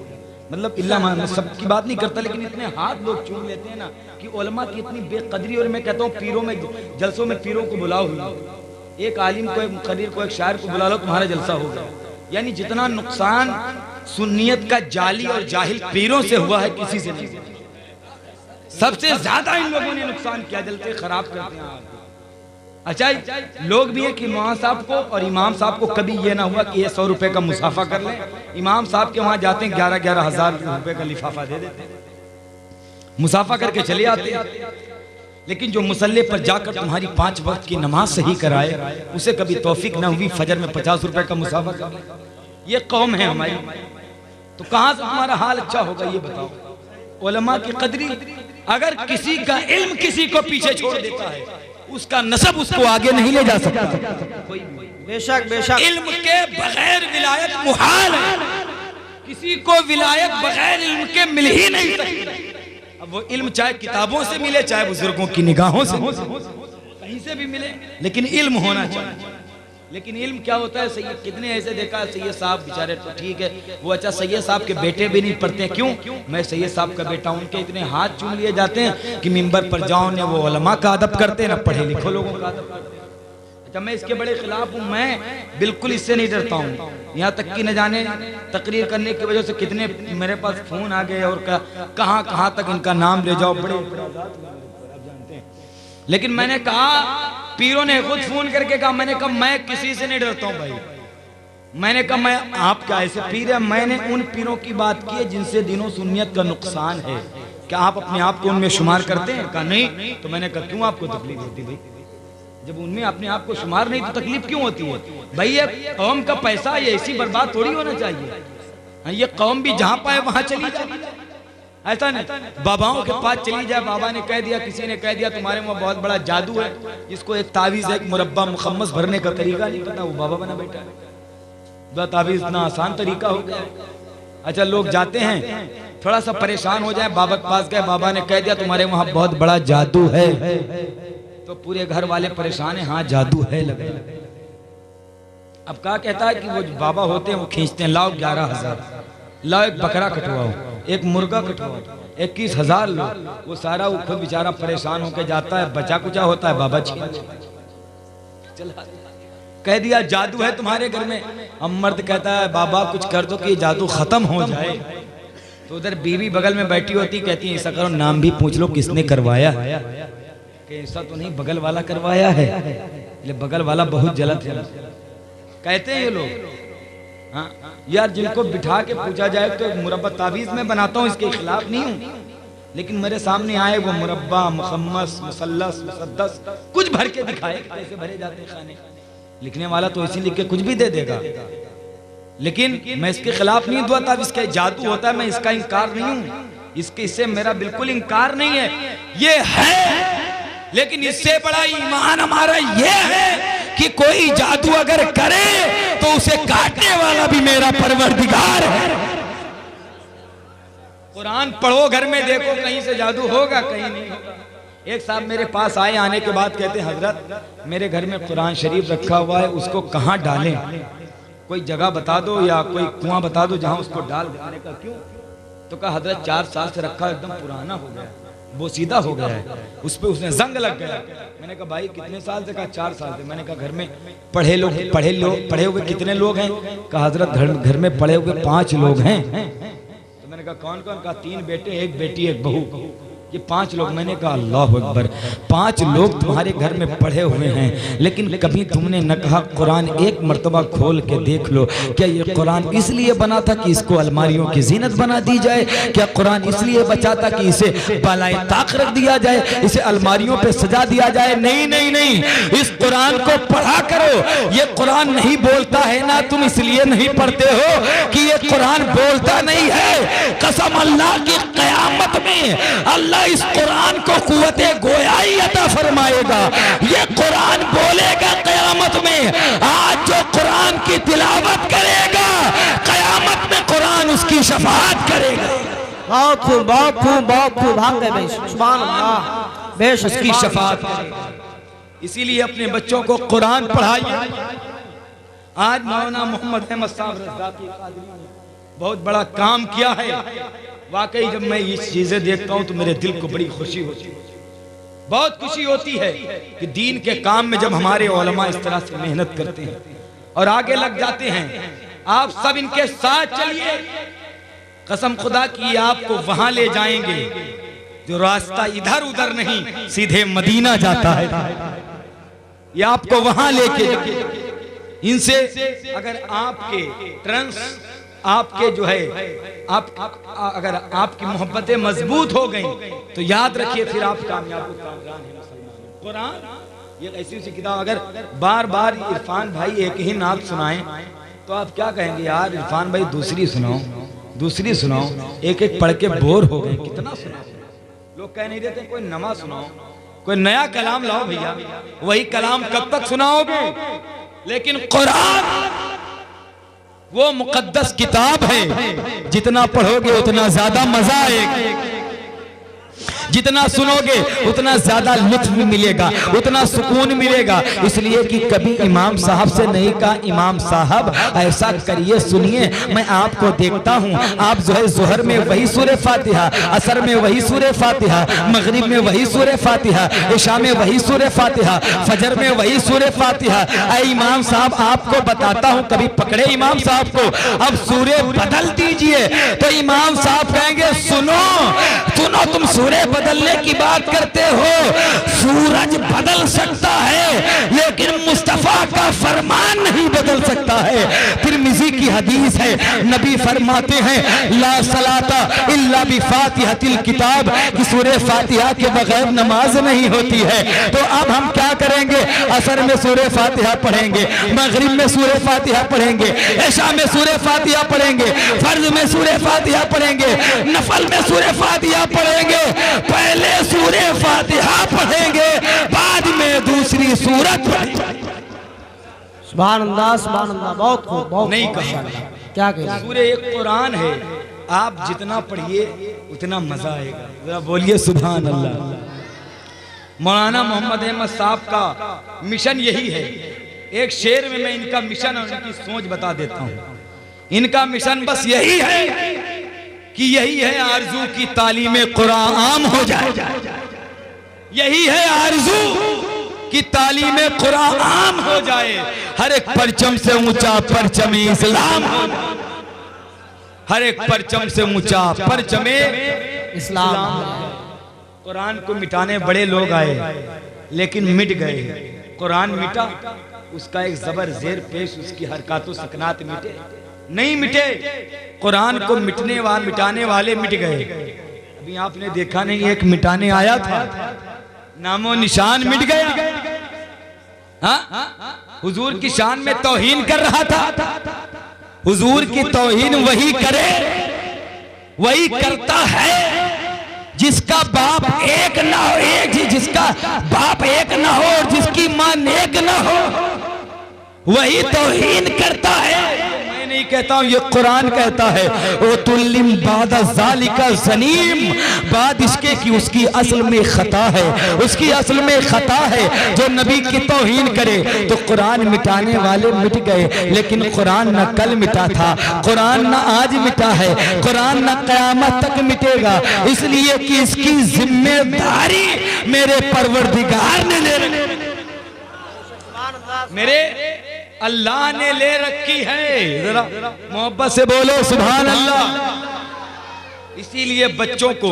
मतलब इल्ला मैं सबकी बात नहीं करता, लेकिन इतने हाथ लोग चूम लेते हैं ना कि उलमा की इतनी बेकदरी। और मैं कहता हूँ पीरों में, जलसों में पीरों को बुलाओ, एक आलिम को, एक मुक़र्रिर को, एक शायर को बुला लो, तुम्हारा जलसा होगा। यानी जितना नुकसान सुन्नियत का जाली और जाहिल पीरों से हुआ है, किसी से नहीं। सबसे ज्यादा इन लोगों ने नुकसान किया, जलते खराब करते हैं आपको। अच्छा, लोग भी है कि मौलाना साहब को और इमाम साहब को कभी ये ना हुआ कि ये 100 रुपए का मुसाफा कर लें। इमाम साहब के वहां जाते हैं 11-11 हज़ार रुपए का लिफाफा दे देते हैं, मुसाफा करके चले आते हैं। लेकिन जो मुसल्ले पर जाकर तुम्हारी 5 वक्त की नमाज सही कराए, उसे कभी तौफीक ना हुई फजर में 50 रुपए का मुसाफा कर ले। ये कौम है हमारी, तो कहां से तुम्हारा हाल अच्छा होगा ये बताओ। उलमा की कदरी, अगर किसी का इल्म किसी को पीछे छोड़ देता है, उसका नसब उसको आगे नहीं ले जा सकता। बेशक बेशक इल्म के बगैर विलायत मुहाल है, किसी को विलायत बगैर इल्म के मिल ही नहीं सकती। अब वो इल्म चाहे किताबों से मिले, चाहे बुजुर्गों की निगाहों से, कहीं से भी मिले, लेकिन इल्म होना चाहिए। लेकिन इल्म क्या होता है, सैयद कितने ऐसे देखा है, सैयद साहब बेचारे तो ठीक है वो, अच्छा सैयद साहब के बेटे भी नहीं पढ़ते हैं। क्यों? मैं सैयद साहब का बेटा, उनके इतने हाथ चूम लिए जाते हैं कि मिंबर पर जाओ ने वो उलमा का अदब करते हैं, ना पढ़े लिखे लोगों का अदब करते हैं। अच्छा, मैं इसके बड़े खिलाफ हूँ, मैं बिल्कुल इससे नहीं डरता हूँ। यहाँ तक कि न जाने तकरीर करने की वजह से कितने मेरे पास फोन आ गए और कहाँ कहाँ तक इनका नाम ले जाओ, बड़े जानते हैं। लेकिन मैंने कहा, पीरों ने खुद फोन करके कहा, मैंने कहा मैं किसी से नहीं डरता हूं भाई। मैंने कहा मैं, आप क्या ऐसे पीर है? मैंने उन पीरों की बात की है जिनसे दिनों सुन्नियत का नुकसान है। क्या आप अपने आप को उनमें शुमार करते हैं? कहा नहीं। तो मैंने कहा क्यों आपको तकलीफ होती भाई? जब उनमें अपने आप को शुमार नहीं तो तकलीफ क्यों होती है भाई? ये कौम का पैसा ये ऐसी बर्बाद थोड़ी होना चाहिए। ये कौम भी जहां पाए वहां चली जाए, ऐसा नहीं। बाबाओं के पास चली जाए, बाबा ने कह दिया, किसी ने कह दिया तुम्हारे में बहुत बड़ा जादू है, इसको एक तावीज है, एक मुरब्बा मुखम्मस भरने का तरीका नहीं पता, वो बाबा बना बैठा है। तावीज इतना आसान तरीका हो गया। अच्छा, लोग जाते हैं, थोड़ा सा परेशान हो जाए, बाबा के पास गए, बाबा ने कह दिया तुम्हारे वहां बहुत बड़ा जादू है, तो पूरे घर वाले परेशान है, हाँ जादू है लगे। अब क्या कहता है कि वो बाबा होते हैं, वो खींचते हैं, लाओ 11,000, लाओ एक बकरा कटवाओ, एक मुर्गा कटवाओ, 21,000 लो। वो सारा वो खुद बेचारा परेशान होकर जाता है, बचा कुचा होता है, बाबा चला कह दिया जादू है तुम्हारे घर में। अब मर्द कहता है बाबा कुछ कर दो कि जादू खत्म हो जाए। तो उधर बीवी बगल में बैठी होती, कहती है ऐसा करो नाम भी पूछ लो किसने करवाया। ऐसा तो नहीं, बगल वाला करवाया है। बगल वाला बहुत जलत है कहते हैं ये लोग। हाँ यार, जिनको बिठा के पूछा जाए तो मुरब्बा तावीज में बनाता हूँ, इसके खिलाफ नहीं हूँ, लेकिन मेरे सामने आए वो मुरब्बा मुखम्मस मुसल्लस मुसद्दस कुछ भर के दिखाए, कैसे भरे जाते खाने। लिखने वाला तो इसी लिख के कुछ भी दे देगा, लेकिन मैं इसके खिलाफ नहीं दुआ तावीज, इसका जादू होता है, मैं इसका इंकार नहीं हूँ, इससे मेरा बिल्कुल इंकार नहीं है, ये है। लेकिन इससे बड़ा ईमान हमारा ये है कि कोई जादू अगर करे तो उसे काटने वाला भी मेरा परवरदिगार है। कुरान पढ़ो, घर में देखो, कहीं से जादू होगा, कहीं नहीं होगा। एक साहब मेरे पास आए, आने के बाद कहते हजरत मेरे घर में कुरान शरीफ रखा हुआ है, उसको कहाँ डालें, कोई जगह बता दो या कोई कुआं बता दो जहां उसको डाल देने का। क्यों? तो कहा हजरत 4 साल से रखा एकदम पुराना हो गया, वो सीधा हो गया है, उस पे उसने जंग लग गया। मैंने कहा भाई कितने साल से? कहा 4 साल से। मैंने कहा घर में पढ़े हुए कितने लोग हैं? कहा हजरत घर में पढ़े हुए 5 लोग हैं। तो मैंने कहा कौन कौन? कहा 3 बेटे, 1 बेटी, 1 बहू, ये 5 लोग। मैंने कहा अल्लाह अकबर, 5 लोग तुम्हारे घर में पढ़े हुए हैं, लेकिन कभी तुमने न कहा कुरान एक मर्तबा खोल के देख लो। क्या ये कुरान इसलिए बना था कि इसको अलमारियों की जीनत बना दी जाए? क्या कुरान इसलिए बचा था कि इसे बालाए ताक रख दिया जाए, इसे अलमारियों पे सजा दिया जाए? नहीं नहीं नहीं, इस कुरान को पढ़ा करो। ये कुरान नहीं बोलता है ना, तुम इसलिए नहीं पढ़ते हो कि ये कुरान बोलता नहीं है। कसम अल्लाह की, क़यामत में अल्लाह इस कुरान को कुव्वते गोयाई अता फरमाएगा। ये कुरान बोलेगा क़यामत में। आज जो कुरान की तिलावत करेगा, क़यामत में कुरान उसकी शफाअत करेगा। बहुत खूब, बहुत खूब, बहुत खूब। भाग गए भाई, सुभान अल्लाह, बेश उसकी शफाअत करेगा। इसीलिए अपने बच्चों को कुरान पढ़ाइए। आज मौलाना मोहम्मद अहमद साहब रज़ाक़ी क़ादरी ने बहुत बड़ा काम किया है। वाकई जब मैं ये चीजें देखता हूँ तो मेरे दिल को बड़ी खुशी होती है, बहुत खुशी होती है कि दीन के काम में जब हमारे उलमा इस तरह से मेहनत करते हैं और आगे लग जाते हैं। आप सब इनके साथ चलिए, कसम खुदा की आपको वहां ले जाएंगे जो रास्ता इधर उधर नहीं सीधे मदीना जाता है। ये आपको वहां लेके इनसे अगर आपके जो है अगर आपकी मोहब्बतें मजबूत हो गई तो याद रखिए फिर आप कामयाब हैं। कुरान ये ऐसी सी किताब, अगर बार बार इरफान भाई एक ही नात सुनाएं तो आप क्या कहेंगे? यार इरफान भाई दूसरी सुनाओ, दूसरी सुनाओ, एक एक पढ़ के बोर हो गए। कितना सुना? लोग कह नहीं देते कोई नवा सुनाओ, कोई नया कलाम लाओ। भैया वही कलाम कब तक सुनाओगे? लेकिन कुरान वो मुकद्दस किताब है, जितना पढ़ोगे उतना ज्यादा मजा आएगा, जितना सुनोगे उतना ज्यादा लुत्फ मिलेगा, उतना सुकून मिलेगा। इसलिए कि कभी इमाम साहब से नहीं कहा इमाम साहब ऐसा करिए, सुनिए। मैं आपको देखता हूँ, आप जो है जोहर में वही सूरह फातिहा, असर में वही सूरह फातिहा, मगरिब में वही सूरह फातिहा, इशा में वही सूरह फातिहा, फजर में वही सूरह फातिहा। ऐ इमाम साहब आपको बताता हूँ, कभी पकड़े इमाम साहब को, अब सूरह बदल दीजिए तो इमाम साहब कहेंगे सुनो सुनो, तुम सूरह बदलने की बात करते हो। सूरज बदल सकता है लेकिन मुस्तफा का फरमान नहीं बदल सकता है। तिरमिज़ी की हदीस है, नबी फरमाते हैं ला सलाता इल्ला बिफातिहतिल किताब, कि सूरह फातिहा के बगैर नमाज नहीं होती है। तो अब हम क्या करेंगे? असर में सूरह फातिहा पढ़ेंगे, मगरिब में सूरह फातिहा पढ़ेंगे, इशा में सूरह फातिहा पढ़ेंगे, फर्ज में सूरह फातिहा पढ़ेंगे, नफल में सूरह फातिहा पढ़ेंगे। पहले सूरह फातिहा पढ़ेंगे, बाद में दूसरी सूरत पढ़ेंगे। सुभान अल्लाह, सुभान अल्लाह। बहुत खूब, बहुत नहीं कहा क्या कह? सूरह एक कुरान है, आप जितना पढ़िए उतना मजा आएगा। जरा बोलिए सुभान अल्लाह। मौलाना मोहम्मद अहमद साहब का मिशन यही है। एक शेर में मैं इनका मिशन और इनकी सोच बता देता हूँ। इनका मिशन बस यही है कि यही है आरजू की तालीमे कुरान आम हो जाए। यही है आरजू कि तालीमे कुरान आम हो जाए। हर एक परचम से ऊंचा परचम इस्लाम हो जाए। हर एक परचम से ऊंचा परचम इस्लाम। कुरान को मिटाने बड़े लोग आए लेकिन मिट गए। कुरान मिटा, उसका एक जबर जेर पेश, उसकी हरकतों सकनात मिटे नहीं मिटे। कुरान को मिटाने वाले मिट गए। अभी आपने देखा नहीं, एक मिटाने आया था, नामो निशान मिट गया। हाँ, हुजूर की शान में तौहीन कर रहा था। हुजूर की तौहीन वही करे, वही करता है जिसका बाप एक ना हो, जिसका बाप एक ना हो और जिसकी मां नेक ना हो, वही तौहीन करता है। मैं नहीं कहता हूँ, ये कुरान कहता है ओ तुल्लिम बाद ज़ालिका ज़नीम, बाद इसके कि उसकी असल में खता है, उसकी असल में खता है। जो नबी की तौहीन करे तो कुरान मिटाने वाले मिट गए, लेकिन कुरान न कल मिटा था, कुरान न आज मिटा है, कुरान न क़यामत तक मिटेगा, इसलिए कि इसकी जिम्मेदारी मेरे परवरदिगार ने ले रखी, मेरे अल्लाह ने ले रखी है। जरा मोहब्बत से बोलो सुभान अल्लाह। इसीलिए बच्चों को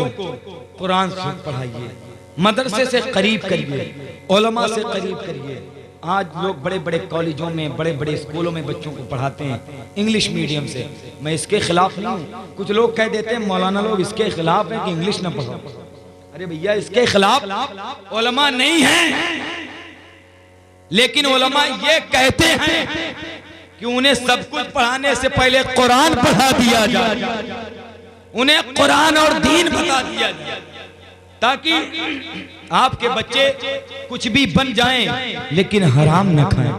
कुरान पढ़ाइए, मदरसे से करीब करिए, उलमा से करीब करिए। आज लोग बड़े बड़े कॉलेजों में, बड़े बड़े स्कूलों में बच्चों को पढ़ाते हैं इंग्लिश मीडियम से। मैं इसके खिलाफ नहीं हूँ। कुछ लोग कह देते हैं मौलाना लोग इसके खिलाफ है कि इंग्लिश ना पढ़ो। अरे भैया, इसके खिलाफ उलमा नहीं है, लेकिन उलमा ये कहते हैं कि उन्हें सब कुछ पढ़ाने से पहले कुरान पढ़ा दिया जाए, उन्हें कुरान और दीन बता दिया जाए, ताकि आपके बच्चे कुछ भी बन जाएं लेकिन हराम न खाएं।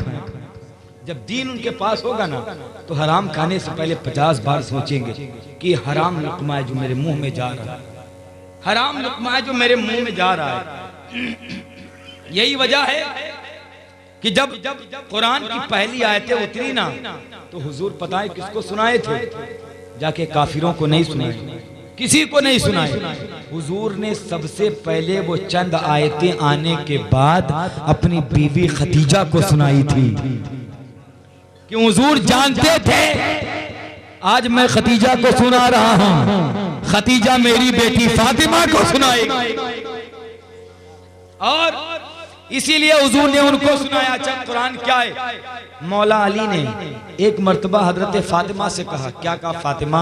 जब दीन उनके पास होगा ना, तो हराम खाने से पहले 50 बार सोचेंगे कि हराम लुक़मा है जो मेरे मुंह में जा रहा है, हराम लुक़मा है जो मेरे मुंह में जा रहा है। यही वजह है कि जब कुरान की पहली आयतें उतरी ना, तो हुजूर पता है किसको सुनाए थे? जाके काफिरों को नहीं सुनाए, किसी को नहीं सुनाए। हुजूर ने सबसे पहले वो चंद आयतें आने के बाद अपनी बीवी खदीजा को सुनाई थी, कि हुजूर जानते थे आज मैं खदीजा को सुना रहा हूं, खदीजा मेरी बेटी फातिमा को सुनाएगी। और इसीलिए हुजूर ने उनको सुनाया। अच्छा, कुरान क्या है? मौला अली ने एक मर्तबा हजरत फातिमा से कहा, क्या कहा फातिमा?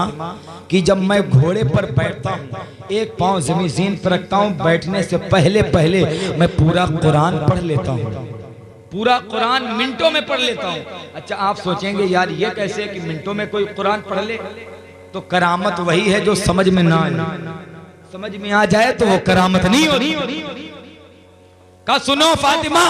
कि जब मैं घोड़े पर बैठता हूँ, एक पांव जमीन पर रखता हूँ, बैठने से पहले पहले मैं पूरा कुरान पढ़ लेता हूँ, पूरा कुरान मिनटों में पढ़ लेता हूँ। अच्छा, आप सोचेंगे यार ये कैसे कि मिनटों में कोई कुरान पढ़ ले? तो करामत वही है जो समझ में ना आए, समझ में आ जाए तो वो करामत नहीं होती। का सुनो फातिमा,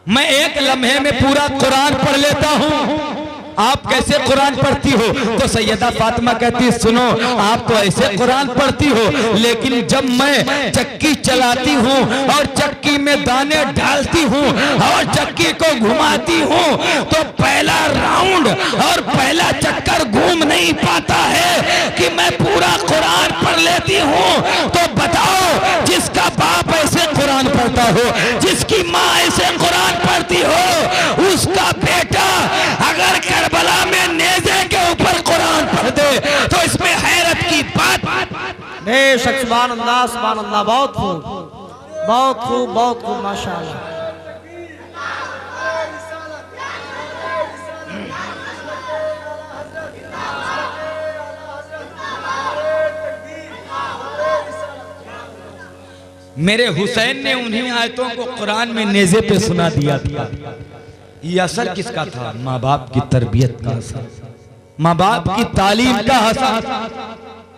मैं एक लम्हे में पूरा कुरान पढ़ लेता हूँ, आप कैसे कुरान पढ़ती हो? तो सैयदा फातिमा कहती, सुनो आप तो ऐसे कुरान पढ़ती हो, लेकिन जब मैं चक्की चलाती हूँ और चक्की में दाने डालती हूँ और चक्की को घुमाती हूँ, तो पहला राउंड और पहला चक्कर घूम नहीं पाता है कि मैं पूरा कुरान पढ़ लेती हूँ। तो बताओ, जिसका बाप ऐसे कुरान पढ़ता हो, जिसकी माँ ऐसे कुरान पढ़ती हो, उसका बेटा अगर करबला में नेज़े के ऊपर कुरान पढ़ दे तो इसमें हैरत की बात। बेशक, सुभान अल्लाह, सुभान अल्लाह। बहुत खूब, बहुत खूब, बहुत खूब, माशाअल्लाह। मेरे हुसैन ने उन्हीं आयतों को कुरान में नेज़े पे सुना दिया था। ये असर किसका था? माँ बाप की तरबियत का असर, माँ बाप की तालीम का असर,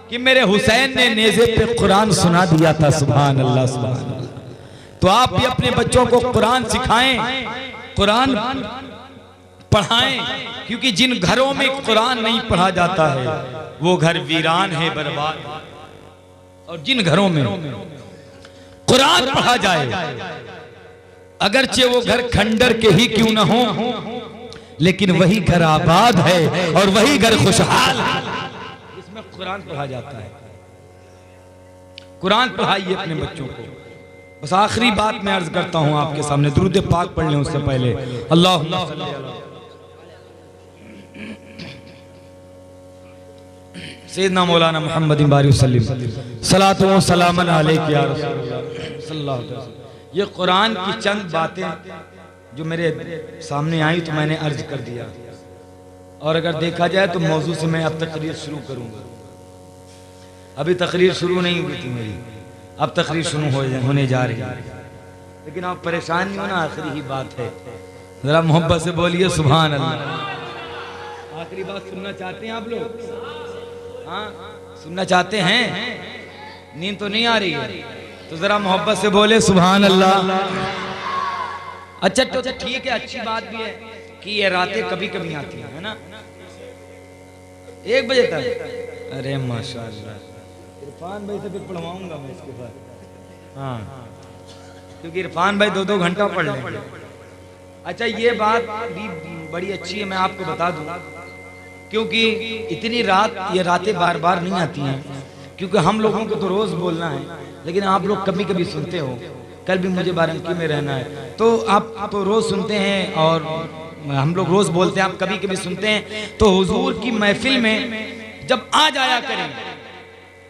कि मेरे हुसैन ने नेज़े पे कुरान सुना दिया था। सुभान अल्लाह, सुभान अल्लाह। तो आप भी अपने बच्चों को कुरान सिखाएं, कुरान पढ़ाएं, क्योंकि जिन घरों में कुरान नहीं पढ़ा जाता है वो घर वीरान है, बर्बाद। और जिन घरों में कुरान पढ़ा जाए, अगरचे वो घर खंडर के ही क्यों ना हो, लेकिन वही घर आबाद है और वही घर खुशहाल है, इसमें कुरान पढ़ा जाता है। कुरान पढ़ाइए अपने बच्चों को। बस आखिरी बात मैं अर्ज करता हूं आपके सामने, दुरूद पाक पढ़ लें उससे पहले। अल्लाहुम्मा सैयदना मौलाना मोहम्मद बारी वसल्लम सलातो व सलामन अलैका या रसूलल्लाह सल्लल्लाहु अलैहि वसल्लम। ये कुरान की चंद बातें जो मेरे सामने आई तो मैंने अर्ज कर दिया, और अगर देखा जाए तो मौजू से मैं अब तकरीर शुरू करूंगा। अभी तकरीर शुरू नहीं हुई थी मेरी, अब तकरीर शुरू होने जा रही है, लेकिन आप परेशान नहीं होना, आखिरी ही बात है। जरा मोहब्बत से बोलिए सुभान अल्लाह। आखिरी बात सुनना चाहते हैं आप लोग? हाँ, सुनना चाहते हैं? नींद तो नहीं आ रही है, तो जरा मोहब्बत से बोले सुभान अल्लाह। अच्छा तो ठीक है, अच्छी बात भी है कि ये रातें कभी कभी आती है ना, 1 बजे तक? अरे माशाल्लाह, इरफान भाई से फिर पढ़वाऊंगा मैं इसके बाद। हाँ, क्योंकि इरफान भाई 2-2 घंटा पढ़ लेंगे। अच्छा, ये बात भी बड़ी अच्छी है, मैं आपको बता दूं, क्योंकि इतनी रात, ये रातें बार बार नहीं आती हैं, क्योंकि हम लोगों को तो रोज बोलना है, लेकिन आप लोग कभी कभी सुनते हो। कल भी मुझे बारांकी में रहना है, तो आप तो रोज सुनते हैं और हम लोग रोज बोलते हैं, आप कभी कभी सुनते हैं। तो हुजूर की महफिल में जब आ जाया करें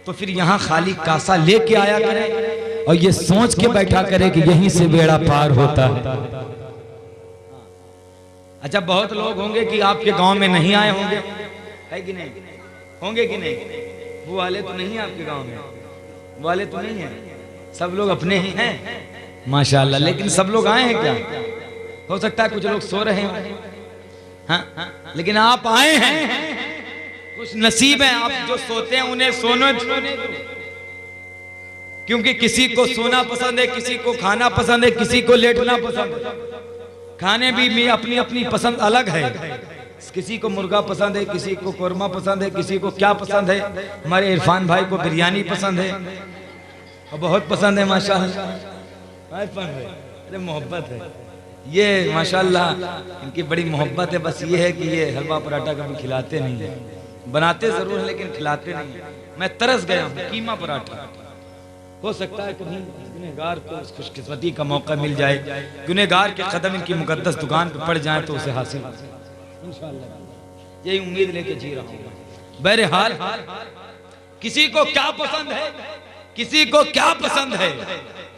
तो फिर यहाँ खाली कासा लेके आया करें और ये सोच के बैठा करे कि यहीं से बेड़ा पार होता है। अच्छा, बहुत लोग होंगे कि आपके गांव में नहीं आए होंगे, है कि नहीं? होंगे कि नहीं? वो वाले तो नहीं है आपके गांव में, वो वाले तो नहीं है, सब लोग अपने ही हैं माशाल्लाह। लेकिन सब लोग आए हैं क्या? हो सकता है कुछ लोग सो रहे हो, हाँ, लेकिन आप आए हैं, कुछ नसीब है। आप जो सोते हैं उन्हें सोने दो, क्योंकि किसी को सोना पसंद है, किसी को खाना पसंद है, किसी को लेटना पसंद है। खाने भी अपनी अपनी पसंद अलग है, किसी को मुर्गा पसंद है, किसी को कोरमा पसंद है, किसी को क्या पसंद है। हमारे इरफान भाई को बिरयानी पसंद है और बहुत पसंद है माशाल्लाह। अरे मोहब्बत है ये माशाल्लाह, इनकी बड़ी मोहब्बत है। बस ये है कि ये हलवा पराठा कभी खिलाते नहीं है, बनाते जरूर है लेकिन खिलाते नहीं है। मैं तरस गया हूँ कीमा पराठा। हो सकता है कभी गुनहगार को खुशकिस्मती का मौका मिल जाए, गुनहगार के कदम इनकी मुकद्दस दुकान पे पड़ जाए तो उसे हासिल इंशाअल्लाह, यही उम्मीद लेके जी रहा हूँ। बहरहाल, किसी को क्या पसंद है, किसी को क्या पसंद है,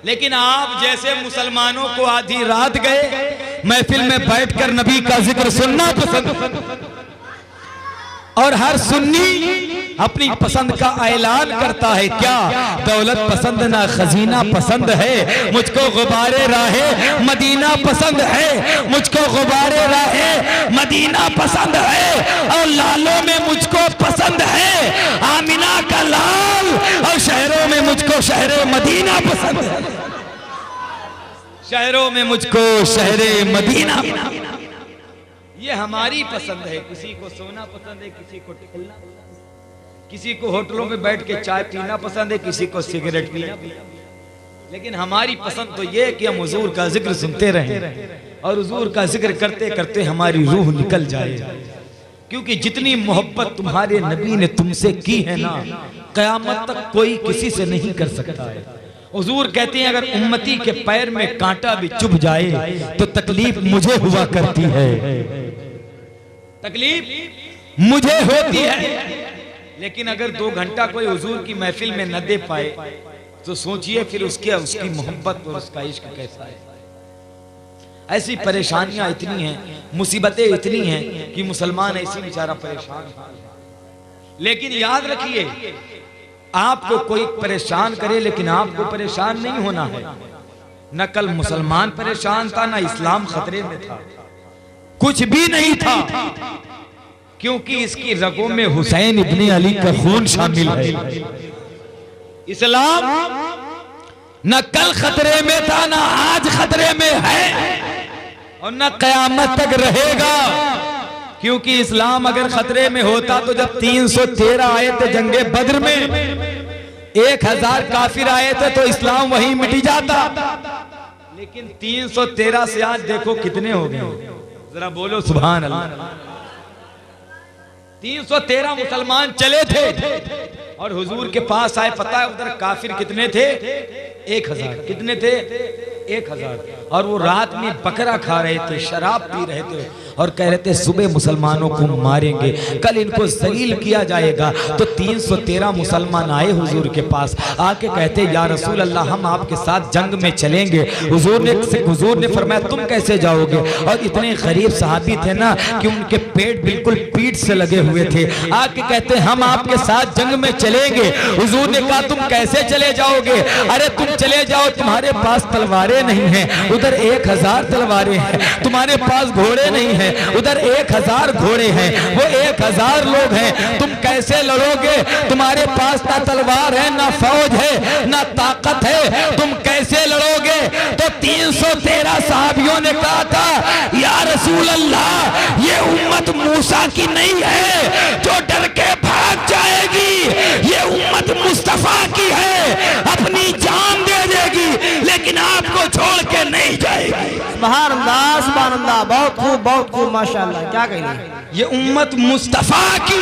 लेकिन आप जैसे मुसलमानों को आधी रात गए महफिल में बैठकर नबी का जिक्र सुनना पसंद, और हर सुन्नी अपनी पसंद का ऐलान करता है। क्या दौलत पसंद ना खजीना पसंद है, मुझको गुबारे राहे मदीना पसंद है, मुझको गुबारे राहे मदीना पसंद है, और लालों में मुझको पसंद है आमिना का लाल, और शहरों में मुझको शहरे मदीना पसंद है, शहरों में मुझको शहरे मदीना। ये हमारी पसंद है। किसी को सोना पसंद है, किसी को टहलना, किसी को होटलों में बैठ के चाय पीना पसंद है, किसी को सिगरेट पीना, लेकिन हमारी पसंद तो ये है कि हम हुजूर का जिक्र सुनते रहें और हुजूर का जिक्र करते करते हमारी रूह निकल जाए। क्योंकि जितनी मोहब्बत तुम्हारे नबी ने तुमसे की है ना, कयामत तक कोई किसी से नहीं कर सकता है। हुजूर कहते हैं, अगर उम्मती के पैर में कांटा भी चुभ जाए तो तकलीफ मुझे हुआ करती है, तकलीफ मुझे होती है। लेकिन अगर 2 घंटा कोई हुजूर की महफिल में न दे पाए तो सोचिए फिर उसकी मोहब्बत और उसका इश्क कैसा है। ऐसी परेशानियां इतनी हैं, मुसीबतें इतनी हैं कि मुसलमान ऐसी बेचारा परेशान है। लेकिन याद रखिए, आपको कोई परेशान करे लेकिन आपको परेशान नहीं होना है। न कल मुसलमान परेशान था, न इस्लाम खतरे में था, कुछ भी नहीं था, क्योंकि इसकी रगों में हुसैन इब्ने अली का खून शामिल है। इस्लाम न कल खतरे में था, न आज खतरे में है, और न कयामत तक रहेगा। क्योंकि इस्लाम अगर खतरे में होता तो जब 313 आए थे जंगे बद्र में, 1000 काफिर आए थे तो इस्लाम वहीं मिट जाता। लेकिन 313 से आज देखो कितने हो गए, जरा बोलो सुभान अल्लाह। 313 मुसलमान चले थे और हुजूर के पास आए, पता है उधर काफिर कितने थे? 1000। कितने थे? 1000। और वो रात में बकरा खा रहे थे, शराब पी रहे थे और कह रहे थे सुबह मुसलमानों को मारेंगे, कल इनको जलील किया जाएगा। तो 313 मुसलमान आए हुजूर के पास, आके कहते या रसूल अल्लाह, हम आपके साथ जंग में चलेंगे। हुजूर ने फरमाया तुम कैसे जाओगे? और इतने गरीब सहाबी थे ना कि उनके पेट बिल्कुल पीठ से लगे हुए थे। आके कहते हम आपके साथ जंग में चलेंगे। हुजूर ने कहा तुम कैसे चले जाओगे? अरे तुम चले जाओ, तुम्हारे पास तलवारें नहीं हैं, उधर 1000 तलवारें हैं, तुम्हारे पास घोड़े नहीं हैं, उधर 1000 घोड़े हैं, वो 1000 लोग हैं, तुम कैसे लड़ोगे? तुम्हारे पास ना तलवार है, ना फौज है, ना ताकत है, तुम कैसे लड़ोगे? तो 313 सहाबियों ने कहा था, या रसूल अल्लाह, ये उम्मत मूसा की नहीं है जो डर के भाग जाएगी, ये उम्मत मुस्तफा की है, अपनी जान दे देगी लेकिन आपको छोड़ के नहीं जाएगी। सुभान अल्लाह, सुभान अल्लाह, बहुत खूब माशाअल्लाह। क्या कहेंगे? ये उम्मत मुस्तफा की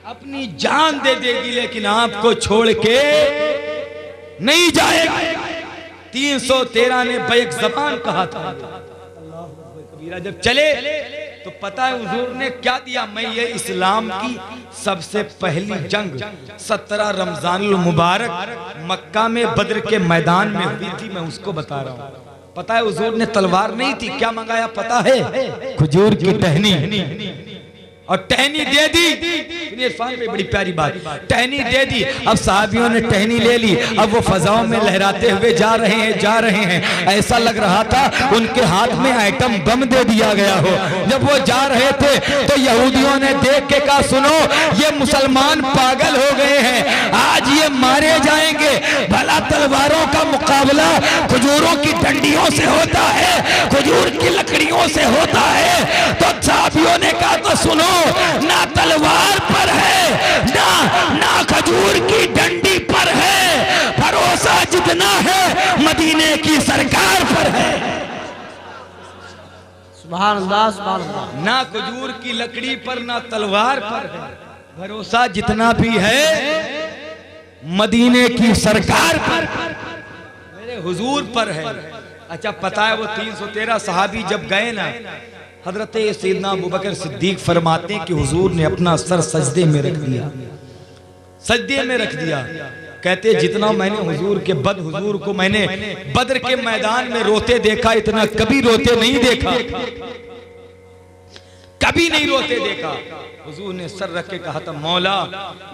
अपनी जान दे देगी लेकिन आपको छोड़ के नहीं जाएगी। 313 ने बैक ज़बान कहा था। कबीरा जब चले तो पता है हुजूर ने क्या दिया? मैं ये इस्लाम की सबसे पहली जंग 17 रमजानुल मुबारक मक्का में बद्र के मैदान में हुई थी, मैं उसको बता रहा हूँ। पता है हुजूर ने तलवार नहीं थी, क्या मंगाया पता है? खजूर की टहनी, और टहनी दे दी। इरफान में बड़ी प्यारी बात, टहनी दे दी। अब साहबियों ने टहनी ले ली, अब वो फजाओं में लहराते हुए जा रहे हैं। ऐसा लग रहा था उनके हाथ में आइटम बम दे दिया गया हो। जब वो जा रहे थे तो यहूदियों ने देख के कहा, सुनो ये मुसलमान पागल हो गए हैं, आज ये मारे जाएंगे। भला तलवारों का मुकाबला खजूरों की डंडियों से होता है, खजूर की लकड़ियों से होता है। तो साहबियों ने कहा, तो सुनो, ना तलवार पर है ना खजूर की डंडी पर है, भरोसा जितना है मदीने की सरकार पर है। सुभान अल्लाह, सुभान अल्लाह। ना खजूर की लकड़ी पर ना तलवार पर है, भरोसा जितना भी है मदीने की सरकार पर, मेरे हुजूर पर है। अच्छा पता है वो 313 सहाबी जब गए ना, हजरत सैयदना अबू बकर सिद्दीक फरमाते हैं कि हुजूर ने अपना सर सजदे में रख दिया, सजदे में रख दिया। कहते जितना मैंने हुजूर के हुजूर को मैंने बद्र के मैदान में रोते देखा, इतना कभी रोते नहीं देखा, कभी नहीं रोते देखा। हुजूर ने सर रख के कहा था, मौला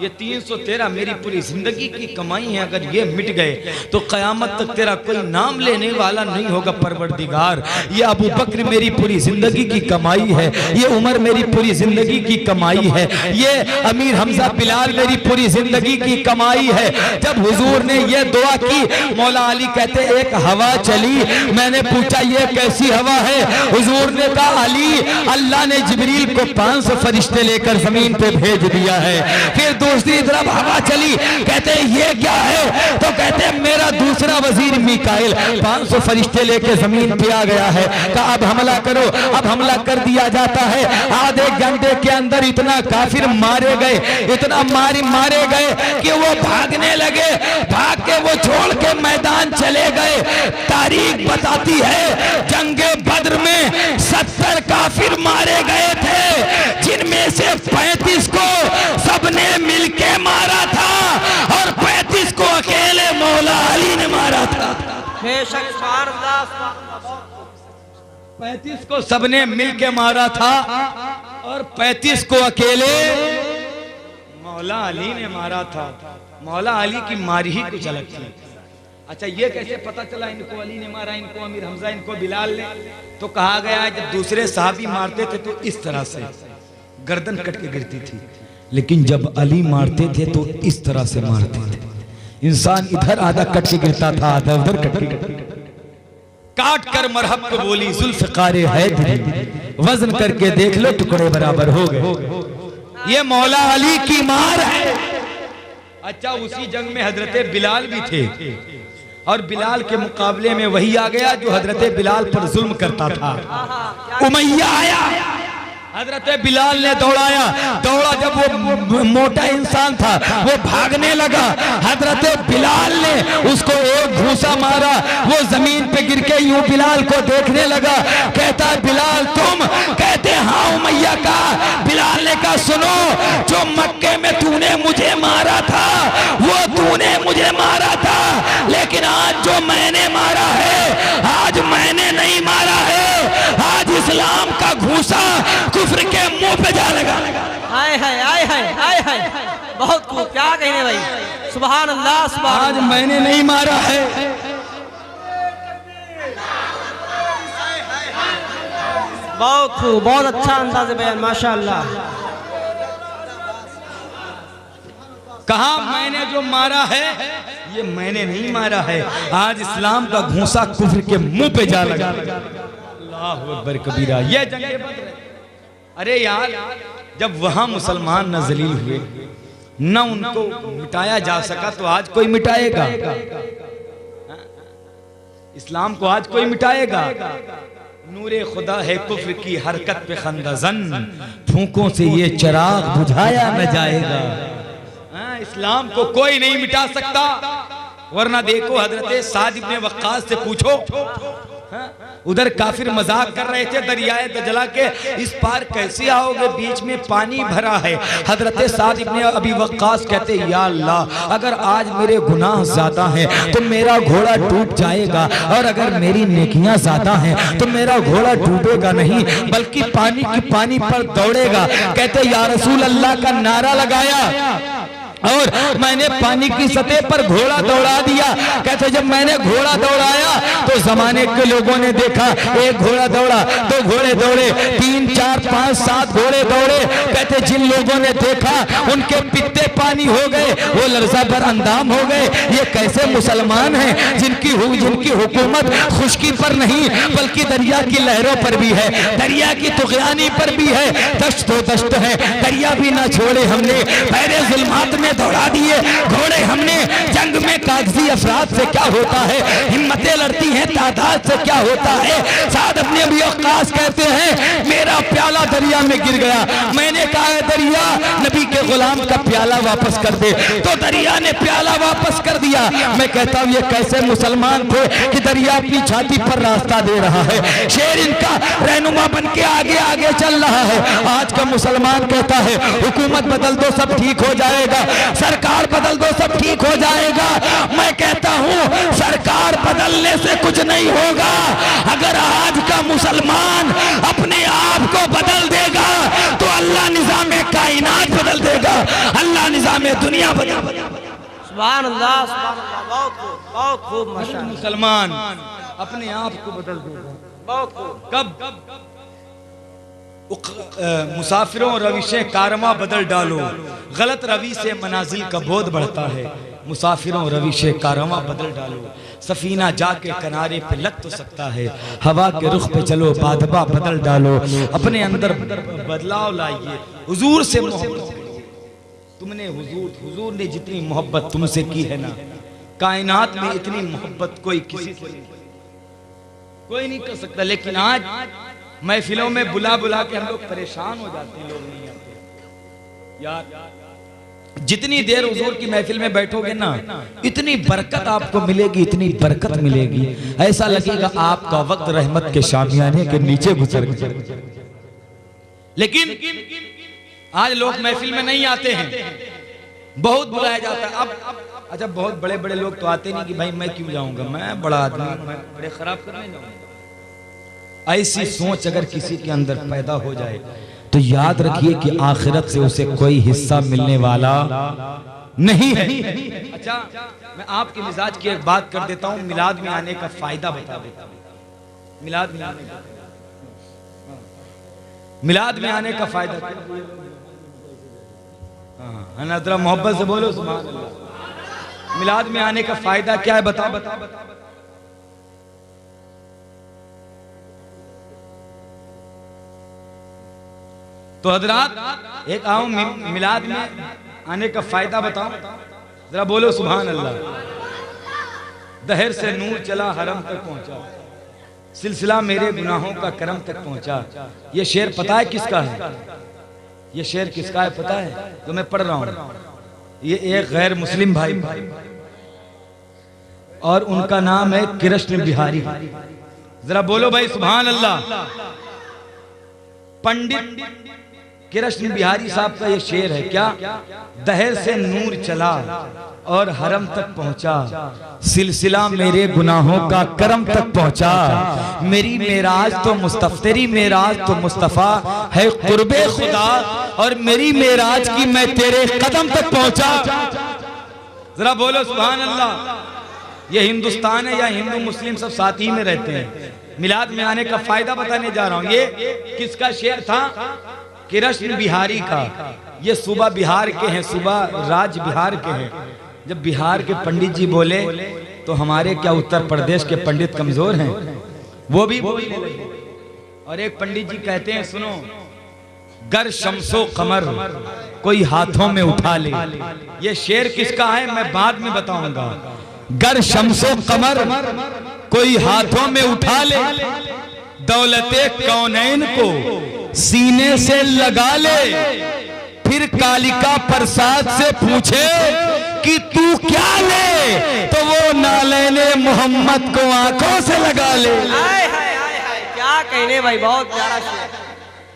ये 313 मेरी पूरी जिंदगी की कमाई है, अगर ये मिट गए तो कयामत तक तेरा कोई नाम लेने वाला नहीं होगा परवरदिगार। ये अबू बकर मेरी पूरी जिंदगी की कमाई है, ये उमर मेरी पूरी जिंदगी की कमाई है, ये अमीर हमजा बिलाल मेरी पूरी जिंदगी की कमाई है। जब हुजूर ने ये दुआ की, मौला अली कहते एक हवा चली, मैंने पूछा ये कैसी हवा है? हुजूर ने कहा, अली अल्लाह ने जिब्रील को 500 फरिश्ते लेकर जमीन पे भेज दिया है। फिर दूसरी तरफ हवा चली, कहते ये क्या है? तो कहते मेरा दूसरा वजीर मिकाइल 500 फरिश्ते लेकर जमीन पे आ गया है। कहा अब हमला करो, अब हमला कर दिया जाता है। आधे घंटे के अंदर इतना काफिर मारे गए, इतना मारे गए कि वो भागने लगे, भाग के वो छोड़ के मैदान चले गए। तारीख बताती है जंगे बद्र में 70 काफिर मारे गए थे, जिनमें से 35 को सबने मिलके मारा था और 35 को अकेले मौला अली ने मारा था। बेशक 35 को सबने मिलके मारा था और 35 को अकेले मौला अली ने मारा था। मौला अली की मारी ही कुछ अलग थी। अच्छा ये कैसे पता चला इनको अली ने मारा, इनको अमीर हमजा, इनको बिलाल ने? तो कहा गया है जब दूसरे साहबी मारते थे तो इस तरह से गर्दन कट के गिरती थी, लेकिन जब अली मारते थे तो इस तरह से मारते थे। इंसान इधर आधा कट के गिरता था, आधा उधर कट के काट कर मरहब को बोली जुल्फ़िकार हैदरी, वजन करके देख लो टुकड़े बराबर हो गए। ये मौला अली की मार है। अच्छा उसी जंग में हजरत बिलाल भी थे और बिलाल के मुकाबले में वही आ गया जो हजरत बिलाल पर जुल्म करता था। उमैया आया, हजरत बिलाल ने दौड़ा। जब वो मोटा इंसान था वो भागने लगा, हजरत बिलाल ने उसको एक घूसा मारा, वो जमीन पे गिर के यूं बिलाल को देखने लगा। कहता बिलाल तुम? कहते हाँ उमैया का। बिलाल ने कहा सुनो, जो मक्के में तूने मुझे मारा था वो तूने मुझे मारा था, लेकिन आज जो मैंने मारा है आज मैंने नहीं मारा है। आज इस्लाम का घूसा कुफ्र के मुंह पे जा लगा। आए है बहुत खूब। क्या कहने भाई, सुभान अल्लाह, सुभान। आज मैंने नहीं मारा है। बहुत खूब, बहुत अच्छा अंदाज़ बयान, माशाअल्लाह। कहा मैंने जो मारा है ये मैंने नहीं मारा है, आज इस्लाम का घूंसा कुफ्र के मुंह पे जा लगा। अल्लाहु अकबर कबीरा। ये जंगे बदर है। अरे यार, जब वहां मुसलमान न जलील हुए, न उनको मिटाया जा सका, तो आज कोई मिटाएगा? इस्लाम को आज कोई मिटाएगा? नूरे खुदा है कुफ्र की हरकत पे खंदजन, फूंकों से ये चिराग बुझाया न जाएगा। इस्लाम को कोई नहीं मिटा सकता। वरना देखो, हजरत साद इब्ने वक्कास से पूछो, उधर काफिर मजाक कर रहे थे दरियाए दजला के, इस पार कैसे आओगे, बीच में पानी भरा है। हजरत साद इब्ने अबी वक्कास कहते, या अल्लाह, अगर आज मेरे गुनाह ज्यादा हैं तो मेरा घोड़ा डूब जाएगा, और अगर मेरी नेकियां ज्यादा हैं तो मेरा घोड़ा डूबेगा नहीं, बल्कि पानी की पानी पर दौड़ेगा। कहते, या रसूल अल्लाह का नारा लगाया और मैंने पानी की सतह पर घोड़ा दौड़ा दिया। कहते, जब मैंने घोड़ा दौड़ाया तो जमाने के लोगों ने देखा, एक घोड़ा दौड़ा, दो घोड़े दौड़े, 3, 4, 5, 7 घोड़े दौड़े। कहते, जिन लोगों ने देखा उनके पित्ते पानी हो गए, वो लर्जा पर अंदाम हो गए। ये कैसे मुसलमान हैं जिनकी हुकूमत खुश्की पर नहीं बल्कि दरिया की लहरों पर भी है, दरिया की तुगयानी पर भी है। दश्त तो दश्त है, दरिया भी ना छोड़े हमने, पहले जुल्मात में दौड़ा दिए घोड़े हमने। जंग में कागजी अफराद से क्या होता है, हिम्मतें लड़ती हैं तादाद से क्या होता है। साद अपने अबी वक्कास कहते हैं, मेरा प्याला दरिया में गिर गया। मैंने कहा, है दरिया, नबी के गुलाम का प्याला वापस कर दे, तो दरिया ने प्याला वापस कर दिया। मैं कहता हूँ, ये कैसे मुसलमान थे कि दरिया अपनी छाती पर रास्ता दे रहा है, शेर इनका रहनुमा बन के आगे आगे चल रहा है। आज का मुसलमान कहता है, हुकूमत बदल दो सब ठीक हो जाएगा, सरकार बदल दो सब ठीक हो जाएगा। मैं कहता हूं, सरकार बदलने से कुछ नहीं होगा। अगर आज का मुसलमान अपने आप को बदल देगा तो अल्लाह निज़ामे कायनात बदल देगा, अल्लाह निज़ामे दुनिया बदल देगा। सुभान अल्लाह, सुभान अल्लाह। बहुत खूब माशाअल्लाह। मुसलमान अपने आप को बदल देगा। बहुत खूब। कब? मुसाफिरों रविशें कारवा बदल डालो, गलत रवि से मनाजिल का बोध बढ़ता है। मुसाफिरों रविशें कारवा बदल डालो, सफीना जाके किनारे पे लग तो सकता है। हवा के रुख पे चलो, बादबा बदल डालो, अपने अंदर बदलाव लाइए, हुजूर से मोहब्बत करिए। तुमने हुजूर ने जितनी मोहब्बत तुमसे की है ना, कायनात में इतनी मोहब्बत कोई किसी से कोई नहीं कर सकता। लेकिन आज महफिलों में बुला बुला के हम लोग परेशान हो जाते हैं, लोग नहीं आते। यार, जितनी देर हुजूर की महफिल में बैठोगे ना, इतनी बरकत आपको मिलेगी, इतनी बरकत मिलेगी, ऐसा लगेगा आपका वक्त रहमत के शामियाने के नीचे गुजर गया। लेकिन आज लोग महफिल में नहीं आते हैं, बहुत बुलाया जाता है। अब अच्छा, बहुत बड़े बड़े लोग तो आते नहीं कि भाई मैं क्यों जाऊंगा, मैं बड़ा आदमी, मैं बड़े खराब करने जाऊंगा। ऐसी सोच अगर किसी के अंदर पैदा हो जाए तो याद रखिए कि आखिरत से उसे कोई हिस्सा मिलने वाला नहीं है। अच्छा, मैं आपके मिजाज की एक बात कर देता हूँ, मिलाद में आने का फायदा बता देता हूँ। मिलाद में आने का फायदा, हाँ, जरा मोहब्बत से बोलो सुभान अल्लाह। मिलाद में आने का फायदा क्या है, बता। तो हजरात, एक आओ मिलाद में आने का फायदा बताओ, जरा बोलो सुभान अल्लाह। दहर से नूर चला हरम तक पहुंचा, सिलसिला मेरे गुनाहों का करम तक पहुंचा। ये शेर पता है किसका है? ये शेर किसका है पता है? तो मैं पढ़ रहा हूं। ये एक गैर मुस्लिम भाई और उनका नाम है कृष्ण बिहारी। जरा बोलो भाई सुभान अल्लाह। पंडित कृष्ण बिहारी साहब का ये शेर है, क्या? दहर से नूर चला और हरम तक पहुंचा, सिलसिला मेरे गुनाहों का करम तक पहुंचा। मेरी मेराज तो मुस्तफा, तेरी मेराज तो मुस्तफा है कुर्बे खुदा, और मेरी मेराज की मैं तेरे कदम तक पहुंचा। जरा बोलो सुभान अल्लाह। ये हिंदुस्तान है या हिंदू मुस्लिम सब साथ ही में रहते हैं। मिलाद में आने का फायदा बताने जा रहा हूं। ये किसका शेर था? कृष्ण बिहारी का। ये सूबा बिहार के हैं, सूबा राज बिहार के हैं। जब बिहार के पंडित जी बोले तो हमारे क्या उत्तर प्रदेश के पंडित कमजोर हैं? वो भी बोलने लगे। और एक पंडित जी कहते हैं, सुनो, गर शमसो कमर कोई हाथों में उठा ले। ये शेर किसका है मैं बाद में बताऊंगा। गर शमसो कमर कोई हाथों में उठा ले, दौलते कौनैन को सीने से लगा ले, फिर कालिका प्रसाद से पूछे कि तू क्या ले, तो वो नालैने मोहम्मद को आंखों से लगा ले। क्या कहने भाई, बहुत प्यारा शेर,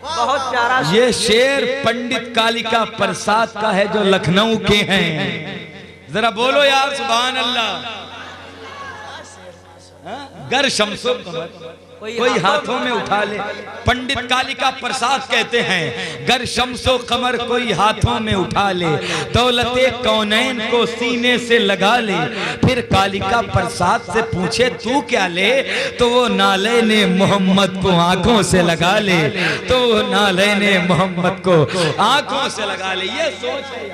बहुत प्यारा शेर। ये शेर पंडित कालिका प्रसाद का है जो लखनऊ के हैं। जरा बोलो यार सुभान अल्लाह। गर शमसो कमर कोई हाथों में उठा ले, पंडित कालिका प्रसाद कहते हैं गर शमसो कमर कोई हाथों में उठा ले, दौलते कौनैन को सीने से लगा ले, फिर कालिका प्रसाद से पूछे तू क्या ले, तो वो नाले ने मोहम्मद को आंखों से लगा ले, तो वो नाले ने मोहम्मद को आंखों से लगा ले। ये सोच है,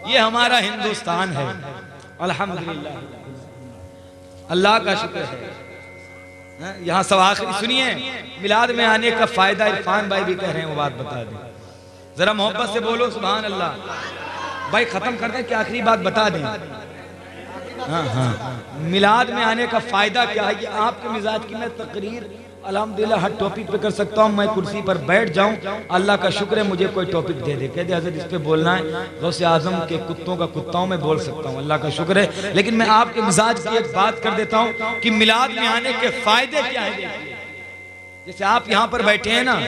ये हमारा हिंदुस्तान है। अल्हम्दुलिल्लाह, अल्लाह का शुक्र है। यहाँ सब आखिरी सुनिए, मिलाद में आने का फायदा इरफान भाई भी कह रहे हैं, वो बात बता दें। जरा मोहब्बत से बोलो सुभान अल्लाह। भाई खत्म कर दें कि आखिरी बात बता दें? हाँ, मिलाद में आने का फायदा क्या है? ये आपके मिजाज की मैं तकरीर अल्हम्दुलिल्लाह हर टॉपिक पे कर सकता हूँ। मैं कुर्सी पर बैठ जाऊँ, अल्लाह का शुक्र है मुझे कोई टॉपिक दे दे, कह दे हज़रत इस पे बोलना है, गौसे आजम के कुत्तों का कुत्ताओं में बोल सकता हूँ, अल्लाह का शुक्र है। लेकिन मैं आपके मिजाज की एक बात कर देता हूँ कि मिलाद में आने के फायदे क्या है। जैसे आप यहाँ पर बैठे हैं ना,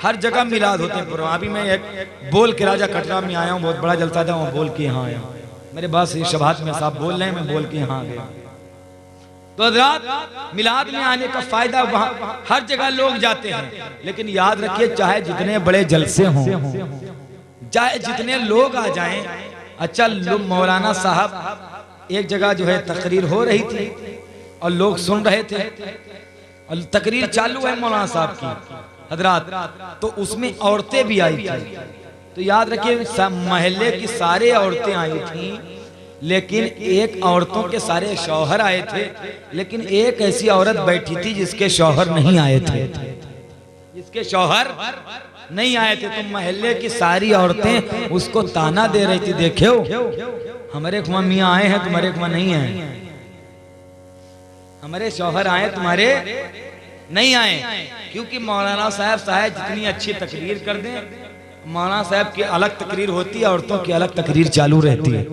हर जगह मिलाद होते हैं। अभी मैं एक बोल के राजा कटरा में आया हूँ, बहुत बड़ा जलसा था, वहाँ बोल के यहाँ आया हूँ। मेरे पास शबात में साहब बोल रहे हैं, मैं बोल के यहाँ आ गया। तो हज़रात, मिलाद में आने का फायदा वहाँ हर जगह लोग जाते हैं, लेकिन याद रखिए चाहे जितने बड़े जलसे हों, चाहे जितने लोग आ जाएं। अच्छा, मौलाना साहब एक जगह जो है तकरीर हो रही थी और लोग सुन रहे थे और तकरीर चालू है मौलाना साहब की हज़रात, तो उसमें औरतें भी आई थी। तो याद रखिए महल्ले की सारे औरतें आई थी, लेकिन एक औरतों के सारे शौहर आए थे, लेकिन एक ऐसी औरत बैठी थी जिसके शौहर नहीं आए थे, जिसके शौहर नहीं आए थे। तो महल्ले की सारी औरतें उसको ताना दे रही थी, देखो हमारे खुआ मियाँ आए हैं, तुम्हारे खुआ नहीं आए, हमारे शौहर आए तुम्हारे नहीं आए। क्योंकि मौलाना साहब जितनी अच्छी तकरीर कर दें, मौलाना साहब की अलग तकरीर होती है, औरतों की अलग तकरीर चालू रहती है,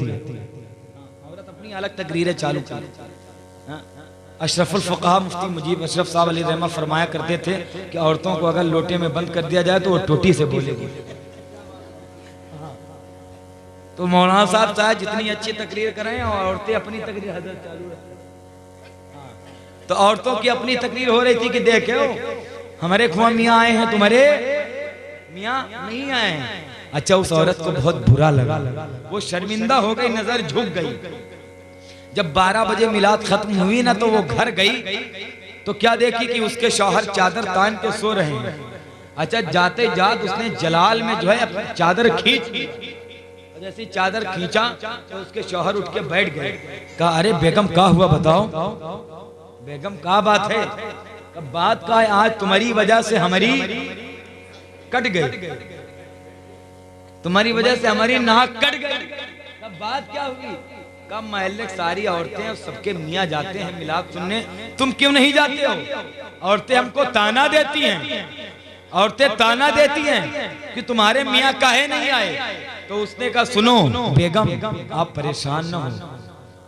अलग तकरीरें चालू की। अशरफुल फुक़हा मुफ्ती मुजीब अशरफ साहब अली रहमा फरमाया करते थे कि औरतों को अगर लोटे में बंद कर दिया जाए तो वो टोटी से बोलेगी। तो मौलाना साहब जितनी अच्छी तकरीर करें और औरतें अपनी तकरीर हज़रत चालू रखें। तो औरतों की अपनी तकरीर हो रही थी कि देखो हमारे खुआ मियाँ आए हैं, तुम्हारे मियाँ नहीं आए हैं। अच्छा, उस औरत को बहुत बुरा लगा, वो शर्मिंदा हो गई, नजर झुक गई। जब 12 बजे मिलाद खत्म हुई ना, तो वो घर गई तो क्या देखी कि उसके शौहर चादर तान के सो रहे हैं। अच्छा, जाते जात उसने जलाल में जो है अपनी चादर खींच, जैसे चादर खींचा तो उसके शौहर उठ के बैठ गए। कहा, अरे बेगम क्या हुआ बताओ, बेगम क्या बात है? बात का है, आज तुम्हारी वजह से हमारी कट गई, तुम्हारी वजह से हमारी नाक कट गई। बात क्या हुई? कब महल्ले सारी औरतें और सबके मियाँ जाते हैं मिलाद सुनने, तुम क्यों नहीं जाते हो? औरतें हमको ताना देती हैं, औरतें ताना देती हैं कि तुम्हारे मियाँ काहे नहीं आए। तो उसने कहा, सुनो बेगम आप परेशान न हो,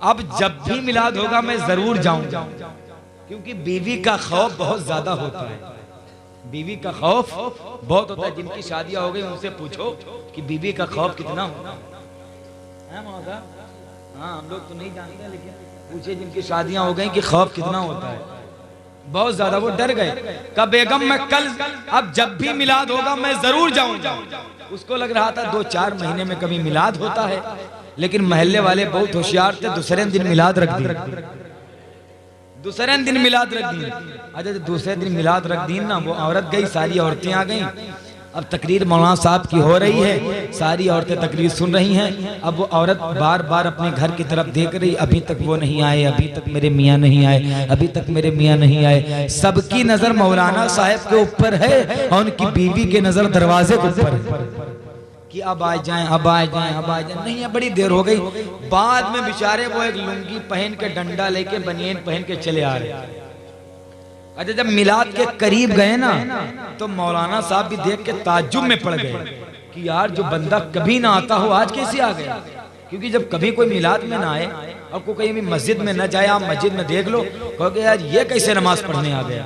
अब जब भी मिलाद होगा मैं जरूर जाऊंगा, क्योंकि बीवी का खौफ बहुत ज्यादा होता है, बीवी का खौफ बहुत होता है। जिनकी शादियां हो गई उनसे पूछो कि बीवी का खौफ कितना होता है। हाँ, हम लोग तो नहीं जानते, लेकिन पूछे जिनकी शादियां हो गई कि खौफ कितना होता है, बहुत ज्यादा। वो डर गए। कहा, बेगम मैं कल अब जब भी मिलाद होगा मैं जरूर जाऊंगा। उसको लग रहा था 2-4 महीने में कभी मिलाद होता है, लेकिन महल्ले वाले बहुत होशियार थे, दूसरे दिन मिलाद रख दी, दूसरे दिन मिलाद रख दी। अच्छा, दूसरे दिन मिलाद रख दी ना, वो औरत गई, सारी औरतें आ गई। अब तकरीर मौलाना साहब की हो रही है, सारी औरतें तकरीर सुन रही हैं। अब वो औरत बार बार अपने घर की तरफ देख रही, अभी तक वो नहीं आए, अभी तक मेरे मियाँ नहीं आए, अभी तक मेरे मियाँ नहीं आए। सबकी नजर मौलाना साहब के ऊपर है और उनकी बीवी की नजर दरवाजे के ऊपर है कि अब आ जाएं, अब आ जाएं, अब आ जाएं। नहीं है, बड़ी देर हो गई। बाद में बेचारे वो एक लुंगी पहन के, डंडा लेके, बनियान पहन के चले आ रहे। अच्छा, जब मिलाद के करीब गए ना तो मौलाना साहब भी देख के ताज्जुब में पड़ गए कि यार जो बंदा कभी ना आता हो आज कैसे आ गया। क्योंकि जब कभी कोई मिलाद में ना आए और कोई कहीं भी मस्जिद में न जाए, आप मस्जिद में देख लो, कहोगे यार ये कैसे नमाज पढ़ने आ गया।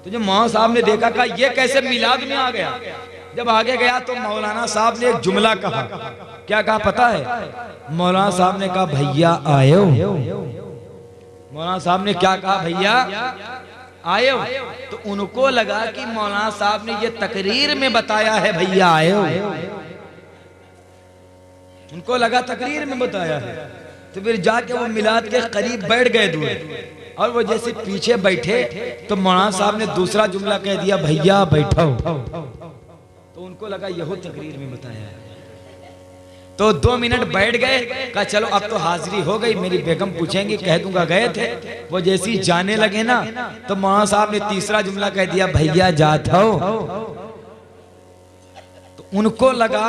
तो जब मौलाना साहब ने देखा, कहा ये कैसे मिलाद में आ गया। जब आगे गया तो मौलाना साहब ने एक जुमला कहा। क्या कहा पता है? मौलाना साहब ने कहा भैया आए हो। मौलाना साहब ने क्या कहा? भैया आए हो। तो उनको लगा कि मौलाना साहब ने ये तकरीर में बताया है भैया आए हो। उनको लगा तकरीर में बताया है। तो फिर जाके वो मिलाद के करीब बैठ गए दूर, और वो जैसे पीछे बैठे तो मौलाना साहब ने दूसरा जुमला कह दिया, भैया बैठो। तो उनको लगा यही तकरीर में बताया है। तो 2 मिनट बैठ गए, कहा चलो अब तो हाजिरी हो गई, मेरी बेगम पूछेंगी, कह दूंगा गए थे। वो जैसी जाने लगे ना तो मौलाना साहब ने तीसरा जुमला कह दिया, भैया जात हो। तो उनको लगा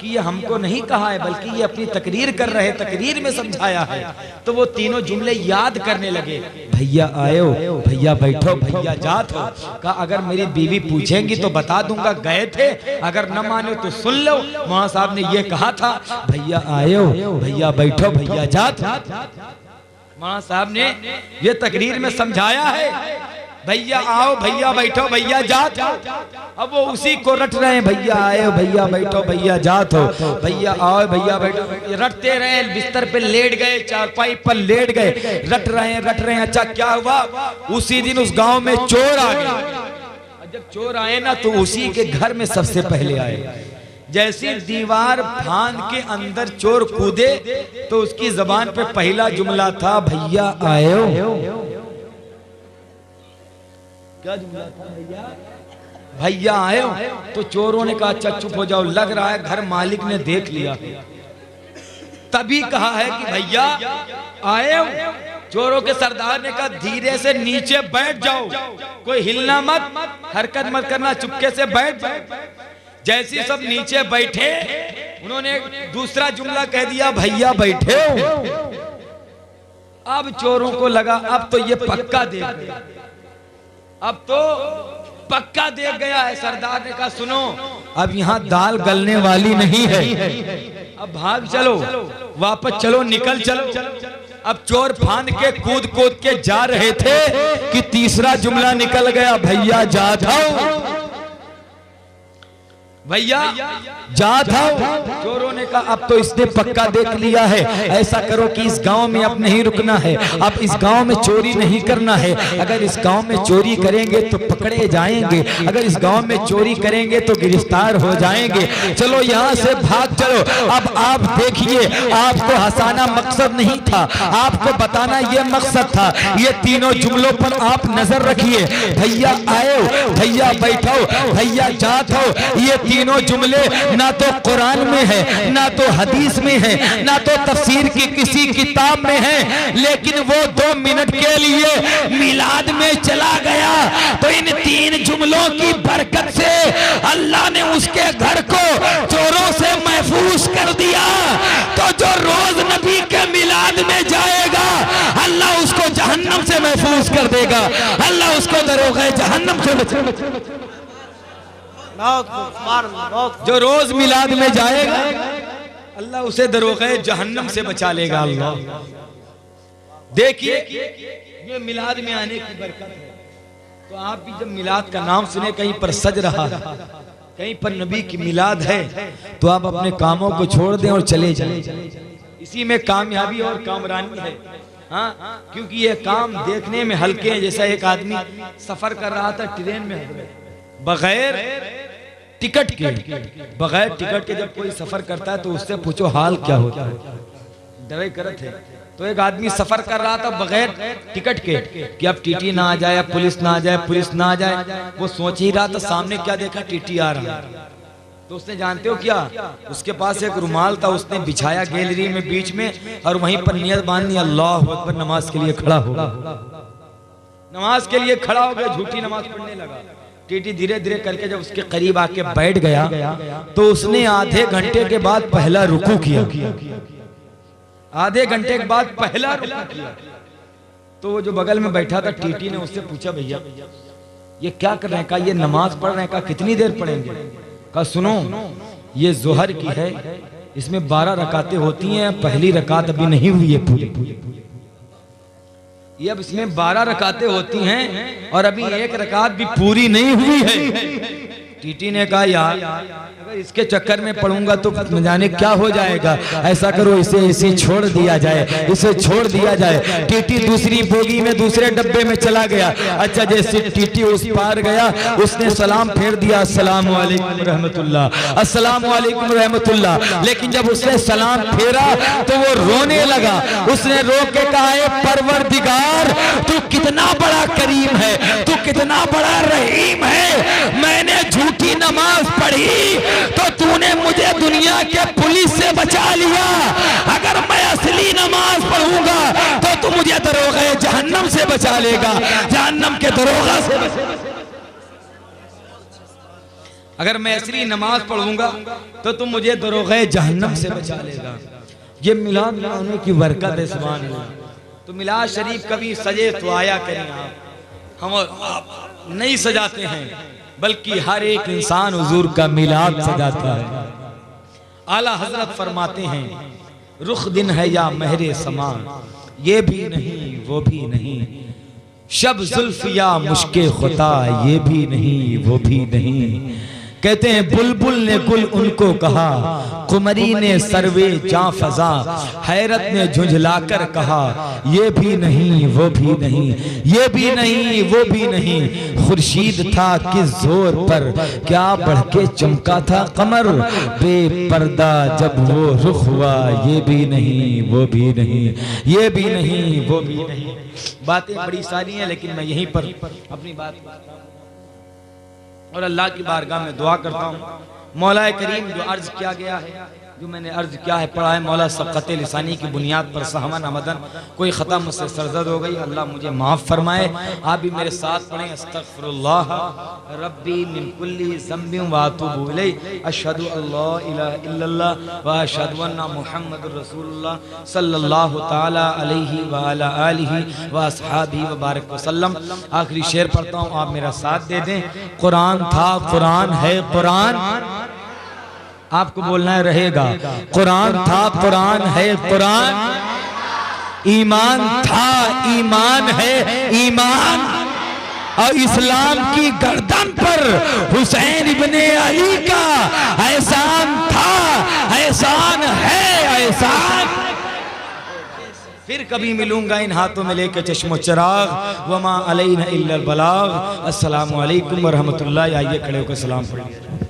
कि ये हमको नहीं कहा है बल्कि ये अपनी तकरीर कर रहे, तकरीर में समझाया है। तो वो तीनों जुमले याद करने लगे, भैया आए हो, भैया बैठो, भैया जात हो। कहा अगर मेरी बीवी पूछेंगी तो बता दूंगा गए थे, अगर न माने तो सुन लो। मौलाना साहब ने ये कहा था, भैया आए हो, भैया बैठो, भैया जात। मौलाना साहब ने ये तकरीर में समझाया है, भैया आओ, भैया बैठो, भैया जात हो। अब वो उसी को रट रहे हैं, भैया आए हो, भैया बैठो, भैया जात हो, भैया आओ, भैया बैठो। रटते रहे, बिस्तर पे लेट गए, चारपाई पर लेट गए, रट रहे हैं। अच्छा क्या हुआ? उसी दिन उस गांव में चोर आ गए। जब चोर आए ना तो उसी के घर में सबसे पहले आए। जैसी दीवार फांद के अंदर चोर कूदे तो उसकी जबान पे पहला जुमला था, भैया आए हो। क्या जुमला था? भैया आए हो। तो चोरों ने कहा अच्छा चुप हो जाओ, लग रहा है घर मालिक ने देख लिया। तभी कहा है कि भैया आए हो। चोरों के सरदार ने कहा धीरे से नीचे बैठ जाओ, कोई हिलना मत, हरकत मत करना, चुपके से बैठ जाओ। जैसे सब नीचे बैठे उन्होंने दूसरा जुमला कह दिया, भैया बैठे हो। अब चोरों को लगा अब तो ये पक्का देख गया, अब तो पक्का देख गया है। सरदार ने कहा सुनो, अब यहाँ दाल गलने वाली नहीं है, अब भाग चलो, वापस चलो, निकल चलो। अब चोर फांद के कूद कूद के जा रहे थे कि तीसरा जुमला निकल गया, भैया जात हो, भैया जात हो। चोरों ने कहा अब तो इसने पक्का देख लिया है, ऐसा करो कि इस गांव में अब नहीं रुकना है, अब इस गांव में चोरी नहीं करना है। अगर इस गांव में चोरी करेंगे तो पकड़े जाएंगे, अगर इस गांव में चोरी करेंगे तो गिरफ्तार हो जाएंगे। चलो यहाँ से भाग चलो। अब आप देखिए, आपको हंसाना मकसद नहीं था, आपको बताना ये मकसद था। ये तीनों जुमलों पर आप नजर रखिए, भैया आए हो, भैया बैठो, भैया जात हो। ये तीनों जुमले ना तो कुरान में है, ना तो हदीस में है, ना तो तफसीर की किसी किताब में है, लेकिन वो 2 मिनट के लिए मिलाद में चला गया। तो इन 3 जुमलों की बरकत से अल्लाह ने उसके घर को चोरों से महफूज कर दिया। तो जो रोज नबी के मिलाद में जाएगा अल्लाह उसको जहन्नम से महफूज कर देगा, अल्लाह उसको दरोगा जहन्नम से बचाएगा। जो रोज मिलाद में जाएगा अल्लाह उसे दरोगा जहन्नम से बचा लेगा। अल्लाह देखिए ये मिलाद में आने की बरकत है। तो आप भी जब मिलाद का नाम सुने, कहीं पर सज रहा है, कहीं पर नबी की मिलाद है, तो आप अपने कामों को छोड़ दें और चले जाएं। इसी में कामयाबी और कामरानी है। हाँ, क्योंकि ये काम देखने में हल्के हैं। जैसा एक आदमी सफर कर रहा था ट्रेन में, बगैर टिकट के जब कोई सफर करता है तो उससे पूछो हाल क्या होता है, डरे करत है। तो एक आदमी सफर कर रहा था बगैर टिकट के कि अब टीटी ना आ जाए, पुलिस ना आ जाए, पुलिस ना आ जाए। वो सोच ही रहा था, सामने क्या देखा, टीटी आ रहा है। तो उसने जानते हो क्या, उसके पास एक रुमाल था, उसने बिछाया गैलरी में बीच में और वहीं पर नियत बांधी, अल्लाह अकबर, नमाज के लिए खड़ा हो गया। नमाज के लिए खड़ा हो गया, झूठी नमाज पढ़ने लगा। टीटी धीरे धीरे करके जब उसके करीब आके बैठ गया तो उसने आधे घंटे के बाद पहला रुकू किया। आधे घंटे के बाद पहला रुकू किया। तो वो जो बगल में बैठा था टीटी ने उससे पूछा, भैया ये क्या कर रहे हैं? कहा ये नमाज पढ़ रहे हैं। कहा कितनी देर पढ़ेंगे? कहा सुनो, ये जोहर की है, इसमें 12 रकातें होती हैं, पहली रकात अभी नहीं हुई है पूरी। ये अब इसमें 12 रकातें होती हैं और अभी एक रकात भी पूरी नहीं हुई है। टीटी ने कहा यार अगर इसके चक्कर में पड़ूंगा तो न जाने क्या हो जाएगा, ऐसा करो इसे छोड़ दिया जाए, इसे छोड़ दिया जाए। टीटी दूसरी बोगी में दूसरे डब्बे में चला गया। अच्छा, जैसे टीटी उस पार गया उसने सलाम फेर दिया, अस्सलामु अलैकुम रहमतुल्लाह, अस्सलामु अलैकुम रहमतुल्लाह। लेकिन जब उसने सलाम फेरा तो वो रोने लगा। उसने रो के कहा, परवरदिगार तू कितना बड़ा करीम है, तू कितना बड़ा रहीम है। मैंने झूठी नमाज पढ़ी तो तूने मुझे दुनिया के पुलिस से बचा लिया। अगर मैं असली नमाज पढ़ूंगा तो तू मुझे दरोगा जहन्नम से बचा लेगा, जहन्नम के दरोगा से। अगर मैं असली नमाज पढ़ूंगा तो तुम मुझे दरोगा जहन्नम से बचा लेगा। ये मिलाद मनाने की बरकत है, सुभान अल्लाह। तो मिलाद शरीफ कभी सजे तो आया करें हम आप नहीं सजाते हैं, बल्कि हर एक इंसान हुजूर का मिलाद सजाता है। आला हजरत फरमाते हैं, रुख दिन है या महरे समा, ये भी नहीं वो भी नहीं, शब जुल्फ या मुश्के खुता, ये भी नहीं वो भी नहीं। कहते हैं बुलबुल ने गुल उनको कहा, कुमरी ने सरवे जां फजा, हैरत ने झुंझलाकर कहा, ये भी नहीं वो भी नहीं, ये भी नहीं वो भी नहीं। खुर्शीद था किस जोर पर, क्या बढ़ के चमका था कमर, बेपर्दा जब वो रुख हुआ, ये भी नहीं वो भी नहीं, ये भी नहीं वो भी नहीं। बातें बड़ी सारी हैं, लेकिन मैं यहीं पर अपनी बात और अल्लाह की बारगाह में दुआ करता हूँ। मौला करीम जो अर्ज किया गया है, जो मैंने अर्ज किया है पढ़ा है, मौला सबक़त लिसानी की बुनियाद पर सहमन अमदन कोई ख़ता मुझसे सरजद हो गई, अल्लाह मुझे माफ़ फरमाए। आप भी मेरे साथ पढ़ें, अस्तग़फिरुल्लाह रब्बी मिन कुल्ली ज़म्बिन व अतूबु इलैहि, अशहदु अल्ला इलाहा इल्लल्लाह व अशहदु अन्ना मुहम्मदुर रसूलुल्लाह सल्लल्लाहु तआला अलैहि व अला आलिहि व अस्हाबिहि व बारिक वसल्लम। आखिरी शेर पढ़ता हूँ, आप मेरा साथ दे दें। कुरान था, कुरान है, कुरान आपको बोलना है रहेगा। कुरान था, कुरान है, कुरान। ईमान था, ईमान है, ईमान। और इस्लाम की गर्दन पर हुसैन इब्ने अली का एहसान था, एहसान है, एहसान। फिर कभी मिलूंगा इन हाथों में लेकर चश्मो चिराग, वमा अलैना इल्लल बलाग। अस्सलामु अलैकुम व रहमतुल्लाह। आइए खड़े होकर सलाम पढ़िए।